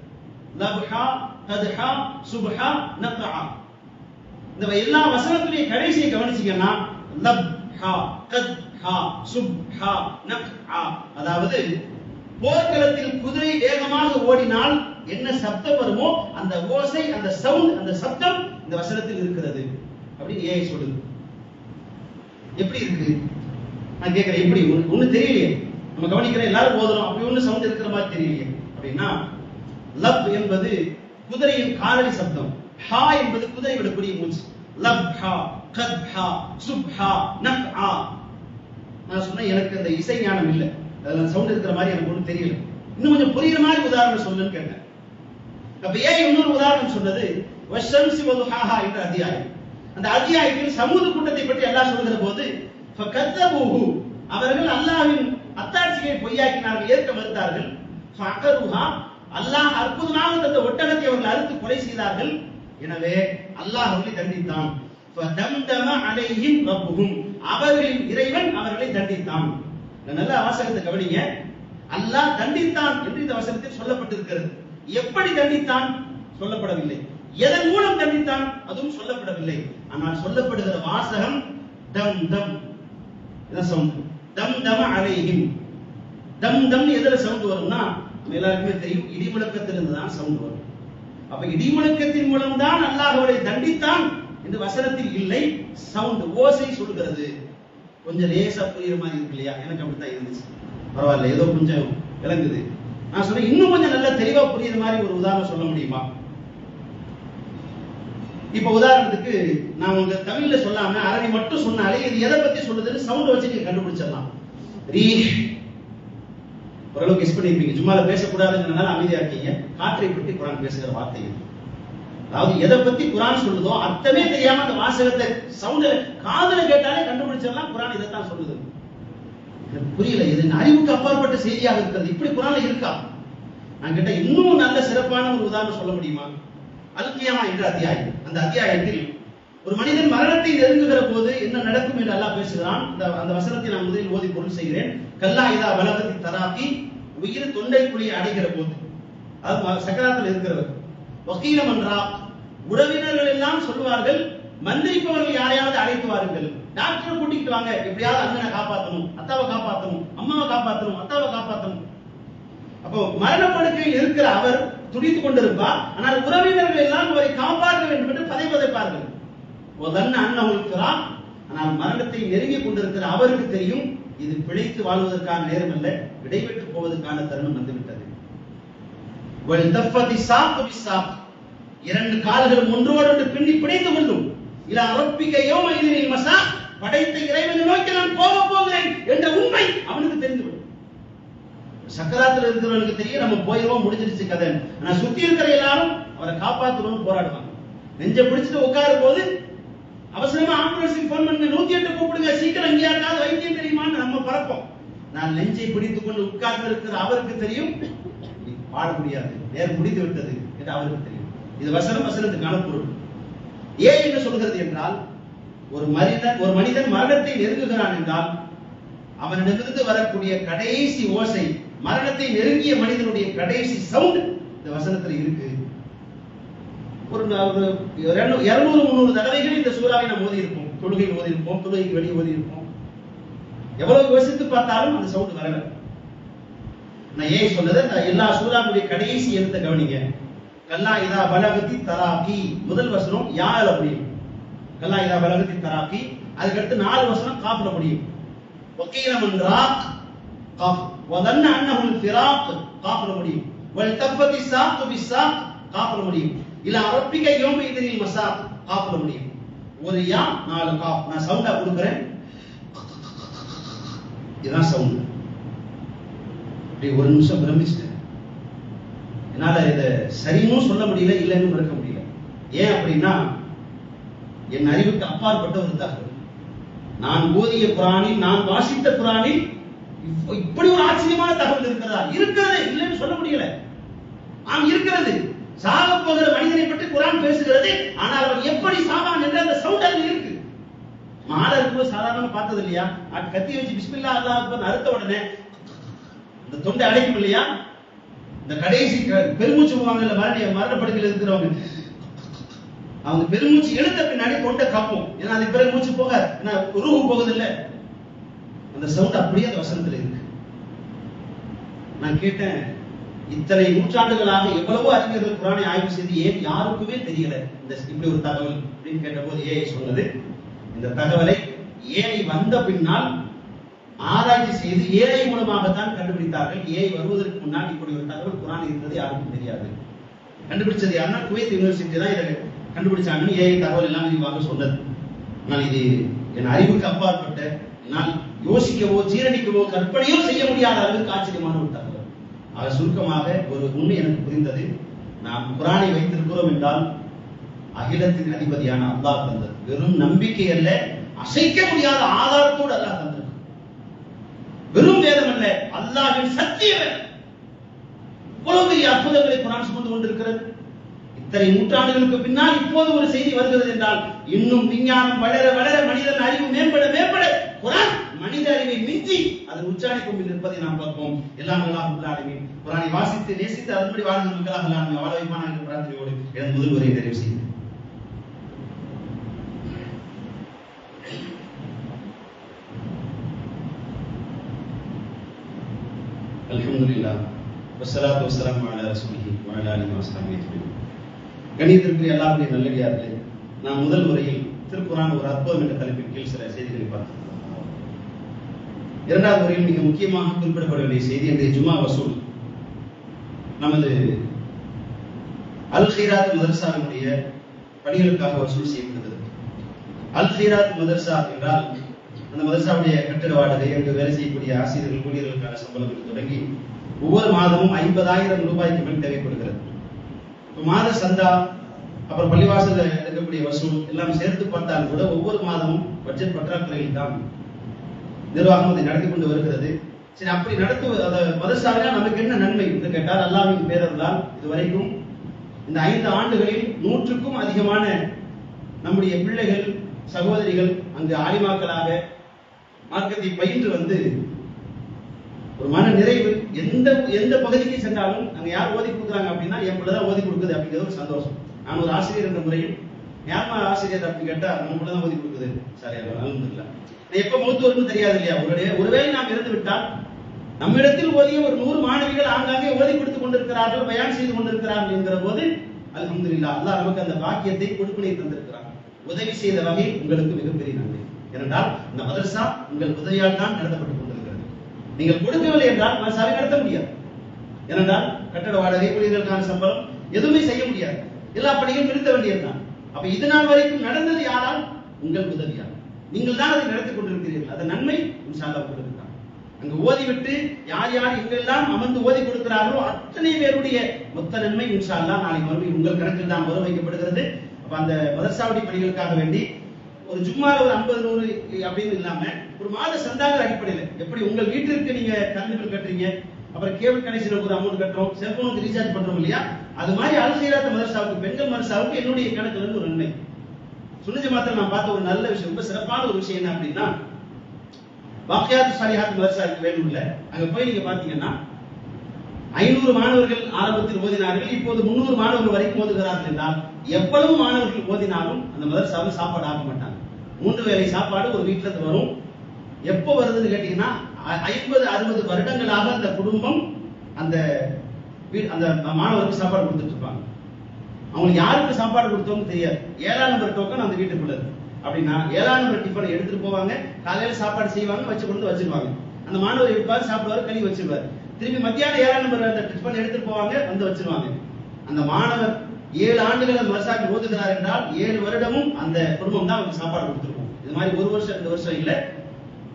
லபஹா, கதஹா, சுபஹா, நக்ஆ. இந்த எல்லா வசனத்துடைய கடைசியை கவனிச்சீங்கன்னா லப்ஹா, கத்ஹா, சுப்ஹா, நக்ஆ. அதாவது போர்க்களத்தில் குதிரை வேகமாக ஓடினால் என்ன சப்தம் வருமோ அந்த ஓசை, அந்த சவுண்ட், அந்த சப்தம் இந்த வசனத்தில் இருக்கிறது அப்படின்னு ஏன் சொல்லுது. எப்படி இருக்கு நான் கேட்கிறேன். எப்படி ஒண்ணு தெரியலையே, நம்ம கவனிக்கிறேன், எல்லாரும் போதும், அப்படி ஒண்ணு சவுண்ட் இருக்கிற மாதிரி தெரியலையே அப்படின்னா, லப் என்பது குதிரையின் காலடி சப்தம், ஹா என்பது குதிரை விடக்கூடிய மூச்சு. லப்ஹா, கத்ஹா, சுப்ஹா, நக்ஆ. நான் சொன்னேன், எனக்கு அந்த இசை ஞானம் இல்லை, அதுல சவுண்ட் இருக்கிற மாதிரி எனக்கு ஒன்றும் தெரியல. இன்னும் கொஞ்சம் புரியுற மாதிரி உதாரணம் சொல்லுன்னு கேட்டேன். அப்ப ஏன் இன்னொரு உதாரணம் சொன்னது, வஷம்சி வதுஹாஹா என்ற அத்தியாயம். அந்த அத்தியாயத்தில் சமூக கூட்டத்தை பற்றி அல்லாஹ் சொல்கிற போது, ஃபகத்தபூஹு, அவர்கள் அல்லாஹ்வின் அத்தாட்சியை பொய்யாக்கினார்கள், ஏற்க மறுத்தார்கள். ஃபஅகருஹா, அல்லாஹ் அற்புதமாக தந்த ஒட்டகத்தை அவர்கள் அறுத்து கொலை செய்தார்கள். எனவே அல்லாஹ் அவர்களை தண்டித்தான். ஃபதம்தம அலைஹிம் ரப்புஹும், அவர்களின் இறைவன் அவர்களை தண்டித்தான். நல்ல வாசகத்தை கவனிங்க. அல்லாஹ் தண்டித்தான் என்று இந்த வசனத்தில் சொல்லப்பட்டிருக்கிறது. எப்படி தண்டித்தான் சொல்லப்படவில்லை. எதன் மூலம் தண்டித்தான் அதுவும் சொல்லப்படவில்லை. ஆனால் சொல்லப்படுகிற வாசகம் தம் தம். இதான் சவுண்ட். தம் தம அலைஹிம். தம் தம் எதுல சவுண்ட் வரும்னா, நம்ம எல்லாருக்குமே தெரியும், இடி முழக்கத்திலிருந்து தான் சவுண்ட் வரும். அப்ப இடி முழக்கத்தின் மூலம் தான் அல்லாஹ் அவரை தண்டித்தான் என்று வசனத்தில் இல்லை. சவுண்ட், ஓசை சொல்கிறது. கொஞ்சம் லேசா புரியுற மாதிரி இருக்கு இல்லையா? எனக்கு அப்படித்தான் இருந்துச்சு. பரவாயில்ல, ஏதோ கொஞ்சம் விளங்குது. நான் சொல்றேன், இன்னும் கொஞ்சம் நல்லா தெளிவா புரியுற மாதிரி ஒரு உதாரணம் சொல்ல முடியுமா? இப்ப உதாரணத்துக்கு நான் உங்க தமிழ்ல சொல்லாம அரபி மட்டும் சொன்னாலே இது எதை பத்தி சொல்லுதுன்னு சவுண்ட் வச்சு நீங்க கண்டுபிடிச்சிடலாம். ரீஹ், ஓரளவுக்கு கெஸ் பண்ணிருப்பீங்க. சும்மா பேசக்கூடாதுன்றனால அமைதியா இருக்கீங்க. காற்றை பற்றி குர்ஆன் பேசுகிற வார்த்தை இது. அதாவது எதை பத்தி குர்ஆன் சொல்லுதோ அர்த்தமே தெரியாம அந்த வாசகத்தை சவுண்ட்ல காதுல கேட்டாலே கண்டுபிடிச்சிடலாம் குர்ஆன் இதைத்தான் சொல்லுது. புரியல, இது அறிவுக்கு அப்பாற்பட்ட செய்தியாக இருக்கிறது. இப்படி குர்ஆன்ல இருக்கா? நான் கேட்ட இன்னும் நல்ல சிறப்பான ஒரு உதாரணம் சொல்ல முடியுமா? அல் கியாமா என்ற அத்தியாயம். அந்த அத்தியாயத்தில் ஒரு மனிதன் மரணத்தை நெருங்குகிற போது என்ன நடக்கும் என்று அல்லாஹ் பேசுகிறான். அந்த வசனத்தை நான் முதலில் ஓதி பொருள் செய்கிறேன். கல்லா இதா பலகத்தி தராக்கி, உயிர் தொண்டைக்குழி அடைகிற போது, அது சக்கராத்தில் இருக்கிறவர். வக்கீலம் என்றா உறவினர்கள் எல்லாம் சொல்வார்கள், மந்திரிப்பவர்கள் யாரையாவது அழைத்து வாருங்கள், டாக்டரை கூட்டிட்டு வாங்க, எப்படியாவது அண்ணனை காப்பாற்றணும், அத்தாவை காப்பாற்றணும், அம்மாவை காப்பாற்றணும், அத்தாவை காப்பாற்றணும். அப்போ மரணப்படுக்கையில் இருக்கிற அவர் துடித்துக் கொண்டிருப்பார். ஆனால் உறவினர்கள் எல்லாம் அவரை காப்பாற்ற வேண்டும் என்று பதைப்பதைப்பார்கள். ஆனால் மரணத்தை நெருங்கிக் கொண்டிருக்கிற அவருக்கு தெரியும், இது பிழைத்து வாழ்வதற்கான நேரம் அல்ல, விடைபெற்று போவதற்கான தருணம் வந்துவிட்டது. இரண்டு கால்களும் ஒன்றோடு பின்னி பிடித்துக் கொள்ளும். இலா ரப்பிக யௌமஇதினில் மஸா, படைத்த இறைவனை நோக்கி நான் போகிறேன் என்ற உண்மை அவனுக்கு தெரிந்துவிடும். சக்கராத்தில் இருக்கிறவனுக்கு தெரியும், நம்ம போயிடுவோம், முடிஞ்சிருச்சு கதை. ஆனா சுத்தி இருக்கிற எல்லாரும் அவரை காப்பாற்றணும்னு போராடுவாங்க. நெஞ்ச பிடிச்சிட்டு உட்காரும் போது அவசரமா ஆம்புலன்ஸுக்கு போன் பண்ணுங்க, 108 கூப்பிடுங்க, சீக்கிரம் இங்க யாருக்காவது வைத்தியம் தெரியுமான்னு நம்ம பறப்போம். நான் நெஞ்சை பிடித்துக் கொண்டு உட்கார்ந்து இருக்கிற அவருக்கு தெரியும், பாட முடியாது, நேரம் முடிந்து விட்டது என்று அவருக்கு தெரியும். இது வசனத்துக்கான பொருள். ஏன் என்ன சொல்கிறது என்றால், ஒரு மனிதன் மரணத்தை நெருங்குகிறான் என்றால் அவனிடமிருந்து வரக்கூடிய கடைசி ஓசை, மரணத்தை நெருங்கிய மனிதனுடைய கடைசி சவுண்ட் இந்த வசனத்தில் இருக்கு. ஒரு 200-300 தடவைகள் இந்த சூறாவை நாம் ஓதி இருப்போம். தொழுகையில் ஓதி இருப்போம், தொழுகைக்கு வெளியே ஓதி இருப்போம். எவ்வளவு யோசித்து பார்த்தாலும் அந்த சவுண்ட் வரல. நான் ஏன் சொன்னது, எல்லா சூறாவுடைய கடைசி எழுத்த கவனிங்க. கல்லா இதா பலகத்தி தராக்கி, முதல் வசனம் யால முடியும், கல்லா இதா பலகத்தி தராக்கி. அதுக்கடுத்து 4 வசனம் காப்புல முடியும். வக்கீலம் என்றாக் காப், வதன்ன அன்னஹுல் ஃபிராக் காப்புல முடியும். வல் தஃபதி சாக் பிசாக் காப்புல முடியும். இலா ரப்பிக யௌமஇதினில் மஸா காப்புல முடியும். ஒரு யா 4 காப். நான் சவுண்டா கொடுக்கிறேன், இதுதான் சவுண்ட். இப்படி ஒரு நிமிஷம் பிரமிச்சிட்டேன். என்னால இதை சரியும் சொல்ல முடியல, இல்லைன்னு மறுக்க முடியல. ஏன் அப்படின்னா, என் அறிவுக்கு அப்பாற்பட்ட ஒரு தகவல். நான் ஓதிய குரானில், நான் வாசித்த குரானில் இப்படி ஒரு ஆச்சரியமான தகவல் இருக்கிறதா? இருக்கிறது, இல்லைன்னு சொல்ல முடியல. இருக்கிறது. சாக போகிற மனிதனை பற்றி குரான் பேசுகிறது. ஆனால் அவன் எப்படி சாவான் என்ற அந்த சவுண்ட் அதுல இருக்கு. மாலை இருக்கும்போது சாதாரணமா பார்த்தது இல்லையா? கத்தி வச்சு பிஸ்மில்லா அல்லாஹ் அக்பர் அறுத்த உடனே இந்த தொண்டை அடைக்கும் இல்லையா? இந்த கடைசி பெருமூச்சு போவாங்கல்ல, மரணப்படுக்கையில் இருக்கிறவங்க, அவங்க பெருமூச்சு எழுத்த பின்னாடி தொண்டை கப்பும். ஏன்னா அதுக்கு பிறகு மூச்சு போகாது, ஏன்னா ரூஹு போகுது இல்ல. அந்த சவுண்ட் அப்படியே அந்த வசனத்துல இருக்கு. நான் கேட்டேன், இத்தனை நூற்றாண்டுகளாக எவ்வளவோ அறிஞர்கள் குரானை ஆய்வு செய்து ஏன் யாருக்குமே தெரியல இந்த இப்படி ஒரு தகவல் அப்படின்னு கேட்டபோது ஏஐ சொன்னது, இந்த தகவலை ஏஐ வந்த பின்னால் ஆராய்ச்சி செய்து ஏஐ மூலமாகத்தான் கண்டுபிடித்தார்கள். ஏஐ வருவதற்கு முன்னால் இப்படி ஒரு தகவல் குரான் இருந்தது யாருக்கும் தெரியாது. கண்டுபிடிச்சது யாருன்னா குவைத் யூனிவர்சிட்டி தான் இதை கண்டுபிடிச்சாங்கன்னு ஏஐ தகவல் எல்லாம் விரிவாக சொன்னது. ஆனால் இது என் அறிவுக்கு அப்பாற்பட்ட, என்னால் யோசிக்கவோ ஜீரணிக்கவோ கற்பனையோ செய்ய முடியாத அளவுக்கு ஆச்சரியமான ஒரு தகவல். ஆக சுருக்கமாக ஒரு உண்மை எனக்கு புரிந்தது. நாம் குரானை வைத்திருக்கிறோம் என்றால் அகிலத்தின் அதிபதியான அல்லாஹ் தந்தது. வெறும் நம்பிக்கை அல்ல, அசைக்க முடியாத ஆதாரத்தோடு அல்லாஹ் தந்தது. வெறும் வேதம் அல்ல, அல்லாஹ்வின் சத்தியம். இவ்வளவு பெரிய அற்புதங்களை குரான் சுமந்து கொண்டிருக்கிறது. இத்தனை நூற்றாண்டுகளுக்கு பின்னால் இப்போது ஒரு செய்தி வருகிறது என்றால், இன்னும் விஞ்ஞானம் வளர வளர, மனிதன் அறிவு மேம்பட மேம்பட, குரான் மனித அறிவை மிஞ்சி அதன் உச்சாணி கொம்பில் இருப்பதை நாம் பார்ப்போம். எல்லாம் அல்லாஹ் குரானை வாசித்து நேசித்து அதன்படி வாழ்ந்த மக்களாக எல்லாம் வாழ வைப்பான என்ற பிரார்த்தனையோடு எனது முதல் உரையை நிறைவு செய்தேன். அல்ஹம்துலில்லாஹ் வஸ்ஸலாத்து வஸ்ஸலாமு அலா ரசூலிஹி வ அலா ஆலிஹி வஸஹ்பிஹி அஜ்மஈன். கணிதத்திற்கு அல்லாஹ்வுடைய நல்லடியார்களே, நாம் முதல் உரையில் திருக்குரான் ஒரு அற்புதம் என்ற தலைப்பின் கீழ் சில செய்திகளை பார்த்தோம். இரண்டாவது முறையில் மிக முக்கியமாக குறிப்பிடப்பட வேண்டிய செய்தி இன்றைய ஜும்மா வசூல். நமது அல் ஹைராத் மதரசாவினுடைய பணிகளுக்காக வசூல் செய்யப்படுகிறது. அல் ஹைராத் மதரசா என்றால் அந்த மதரசாவுடைய கட்டிட வாடகை, அங்கு வேலை செய்யக்கூடிய ஆசிரியர்கள் ஊழியர்களுக்கான சம்பளம் தொடங்கி ஒவ்வொரு மாதமும் 50,000 ரூபாய்க்கு மேல் தேவைப்படுகிறது. மாத சந்தா, அப்புறம் பள்ளிவாசல் எடுக்கக்கூடிய வசூல் எல்லாம் சேர்த்து பார்த்தால் கூட ஒவ்வொரு மாதமும் பட்ஜெட் பற்றாக்குறையில் தான் நிர்வாகம் அதை நடத்தி கொண்டு வருகிறது. சரி, அப்படி நடத்துவது மதரசாவினால் நமக்கு என்ன நன்மை என்று கேட்டால், அல்லாஹ்வின் பேரருளால் இதுவரைக்கும் இந்த 5 ஆண்டுகளில் 100க்கும் அதிகமான நம்முடைய பிள்ளைகள் சகோதரிகள் அங்கு ஆலிமாக்களாக மார்க்கத்தை பயின்று வந்து ஒரு மன நிறைவு. எந்த எந்த பகுதிக்கு சென்றாலும் அங்க யார் ஓதி கொடுக்குறாங்க அப்படின்னா என் பிள்ளை தான் ஓதி கொடுக்குது அப்படிங்கிறது ஒரு சந்தோஷம். நான் ஒரு ஆசிரியர் என்ற முறையில் யாருமா ஆசிரியர் அப்படின்னு கேட்டா நம்ம பிள்ளை தான் ஓதி கொடுக்குது, சரியா அல்ஹம்துலில்லாஹ். எப்ப மௌத்து வரும்னு தெரியாது இல்லையா. ஒருவேளை நாம் இறந்து விட்டால் நம்மிடத்தில் ஓதிய ஒரு 100 மாணவிகள் ஆங்காங்கே ஓதி கொடுத்துக் கொண்டிருக்கிறார்கள், பயான் செய்து கொண்டிருக்கிறார்கள் என்கிற போது அல்ஹம்துலில்லாஹ் அல்லாஹ் நமக்கு அந்த பாக்கியத்தை கொடுப்பினை தந்திருக்கிறார். உதவி செய்த வகை உங்களுக்கு மிகப்பெரிய நன்மை. ஏனென்றால் இந்த மதரசா உங்கள் உதவியால் தான் நடத்தப்பட்டுக் கொண்டிருக்கிறது. நீங்கள் கொடுக்கவில்லை என்றால் மதரசாவை நடத்த முடியாது. ஏனென்றால் கட்டட வாடகை, ஊழியர்களுக்கான சம்பளம் எதுவுமே செய்ய முடியாது. எல்லா பணியும் நிறுத்த வேண்டியதுதான். அப்ப இது நாள் வரைக்கும் நடந்தது யாரால்? உங்கள் உதவியால். நீங்கள் தான் அதை நடத்திக் கொண்டிருக்கிறீர்கள். அந்த நன்மை இன்ஷா அல்லாஹ் உங்களுக்கு தான். அங்கு ஓதிவிட்டு யார் யார் எங்கெல்லாம் அமர்ந்து ஓதி கொடுக்கிறார்களோ அத்தனை பேருடைய மொத்த நன்மை இன்ஷா அல்லாஹ் நாளை மறுபடியும் உங்கள் கணக்கில் தான் வர வைக்கப்படுகிறது. அப்ப அந்த மதரசாவுடைய பணிகளுக்காக வேண்டி ஒரு ஜும்மால ஒரு 50-100 அப்படின்னு இல்லாம ஒரு மாத சந்தாங்கிற அடிப்படையில் எப்படி உங்கள் வீட்டிற்கு நீங்க கரண்ட் பில் கட்டுறீங்க, அப்புறம் கேபிள் கனெக்ஷனுக்கு ஒரு அமௌண்ட் கட்டுறோம், செல்போனுக்கு ரீசார்ஜ் பண்றோம் இல்லையா, அது மாதிரி அல் ஹைராத் மதரசாவுக்கு, பெண்கள் மதரசாவுக்கு என்னுடைய கணக்குல இருந்து ஒரு நன்மை. சுன்னத் ஜமாத்தில் நான் பார்த்த ஒரு நல்ல விஷயம், ரொம்ப சிறப்பான ஒரு விஷயம் என்ன அப்படின்னா, பாக்கியாத் சாலிஹாத் மதரசா இருக்கு வேலூர்ல. அங்க போய் நீங்க பாத்தீங்கன்னா 500 மாணவர்கள் ஆரம்பத்தில் ஓதினார்கள், இப்போது 300 மாணவர்கள் வரைக்கும் ஓதுகிறார்கள் என்றால் எவ்வளவு மாணவர்கள் ஓதினாலும் அந்த மதரசாவில் சாப்பாடு ஆக மாட்டாங்க. 3 வேளை சாப்பாடு ஒரு வீட்டுல இருந்து வரும். எப்போ வருதுன்னு கேட்டீங்கன்னா 50-60 வருடங்களாக அந்த குடும்பம் அந்த அந்த மாணவருக்கு சாப்பாடு கொடுத்துட்டு இருப்பாங்க. அவங்களுக்கு யாருக்கு சாப்பாடு கொடுத்தோம்னு தெரியாது. 7ஆம் நம்பர் டோக்கன் அந்த வீட்டுக்குள்ள அப்படின்னா 7ஆம் நம்பர் டிஃபன் எடுத்துட்டு போவாங்க, காலையில சாப்பாடு செய்வாங்க, வச்சு கொண்டு வச்சிருவாங்க. அந்த மாணவர் எடுப்பாரு, சாப்பிடுவாரு, கழுவி வச்சிருவாரு. திரும்பி மத்தியானம் 7ஆம் நம்பர் அந்த டிஃபன் எடுத்துட்டு போவாங்க, வந்து வச்சிருவாங்க. அந்த மாணவர் 7 ஆண்டுகள் அந்த மதரசாவில் ஓதுகிறார் என்றால் 7 வருடமும் அந்த குடும்பம் தான் அவருக்கு சாப்பாடு கொடுத்துருக்கும். இது மாதிரி ஒரு வருஷம் 2 வருஷம் இல்ல,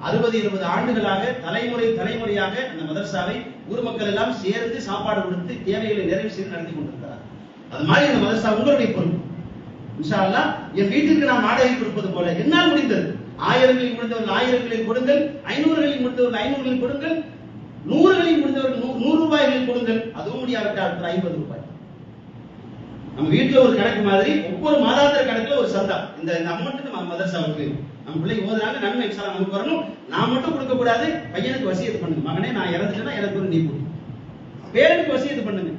60-20 ஆண்டுகளாக தலைமுறையாக அந்த மதரசாவை ஊர் மக்கள் எல்லாம் சேர்ந்து சாப்பாடு கொடுத்து தேவைகளை நிறைவு செய்து நடத்தி கொண்டிருக்கிறார். அது மாதிரி அந்த மதரசா உங்களுடைய பொறுப்பு. இன்ஷா அல்லாஹ் என் வீட்டுக்கு நான் வாடகை கொடுப்பது போல என்னால் முடிந்தது 1000களில் முடிந்தவர்கள் 1000களில் கொடுங்கள், 500களில் முடிந்தவர்கள் 500களில் கொடுங்கள், 100களில் முடிந்தவர்கள் 100 ரூபாய்களில் கொடுங்கள். அதுவும் முடியாவிட்டால் 50 ரூபாய். நம்ம வீட்டுல ஒரு கணக்கு மாதிரி ஒவ்வொரு மாதாந்திர கணக்குல ஒரு சந்தா, இந்த அமௌண்ட் நம்ம மதரசாவுக்கு நம்ம பிள்ளைக்கு ஓதுறாங்க, நன்மை இன்ஷா அல்லாஹ் நமக்கு வரணும். நான் மட்டும் கொடுக்க கூடாது, பையனுக்கு வசியத்து பண்ணுங்க, மகனே நான் இறந்துட்டேன்னா எனக்கு ஒரு நீ கொடு, பேருக்கு வசியத்து பண்ணுங்க.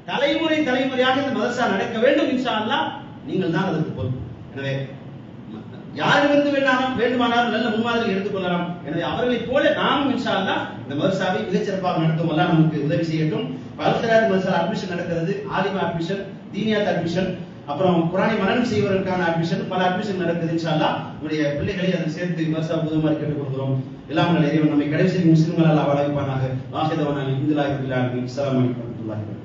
தலைமுறையாக இந்த மதரசா நடக்க வேண்டும் இன்ஷா அல்லாஹ். நீங்கள் தான் அதற்கு பொறுப்பு. எனவே யாரிலிருந்து வேண்டுமானாலும் நல்ல முன்மாதிரி எடுத்துக்கொள்ளலாம். எனவே அவர்களைப் போல நாமும் இன்ஷா அல்லாஹ் இந்த மதரசாவை மிகச்சிறப்பாக நடத்தும் எல்லாம் நமக்கு உதவி செய்யட்டும். அல் ஹைராத் மதரசா அட்மிஷன் நடக்கிறது, ஆலிமா அட்மிஷன், தீனியாத் அட்மிஷன், அப்புறம் குர்ஆனை மனனம் செய்வதற்கான அட்மிஷன், பல அட்மிஷன் நடக்குது. இன்ஷா அல்லாஹ் உங்களுடைய பிள்ளைகளை அதில் சேர்த்து மதரசா உதவுமாறு கேட்டுக்கொள்கிறோம். எல்லாம் நல்ல இறைவன் நம்மை கடைசி முஸ்லிம்களால் வாழ வைப்பானாக. வாஹிதவனா அல்ஹம்துலில்லாஹி ரப்பில் ஆலமீன். அஸ்ஸலாமு அலைக்கும் வரஹ்மத்துல்லாஹி வபரகாத்துஹு.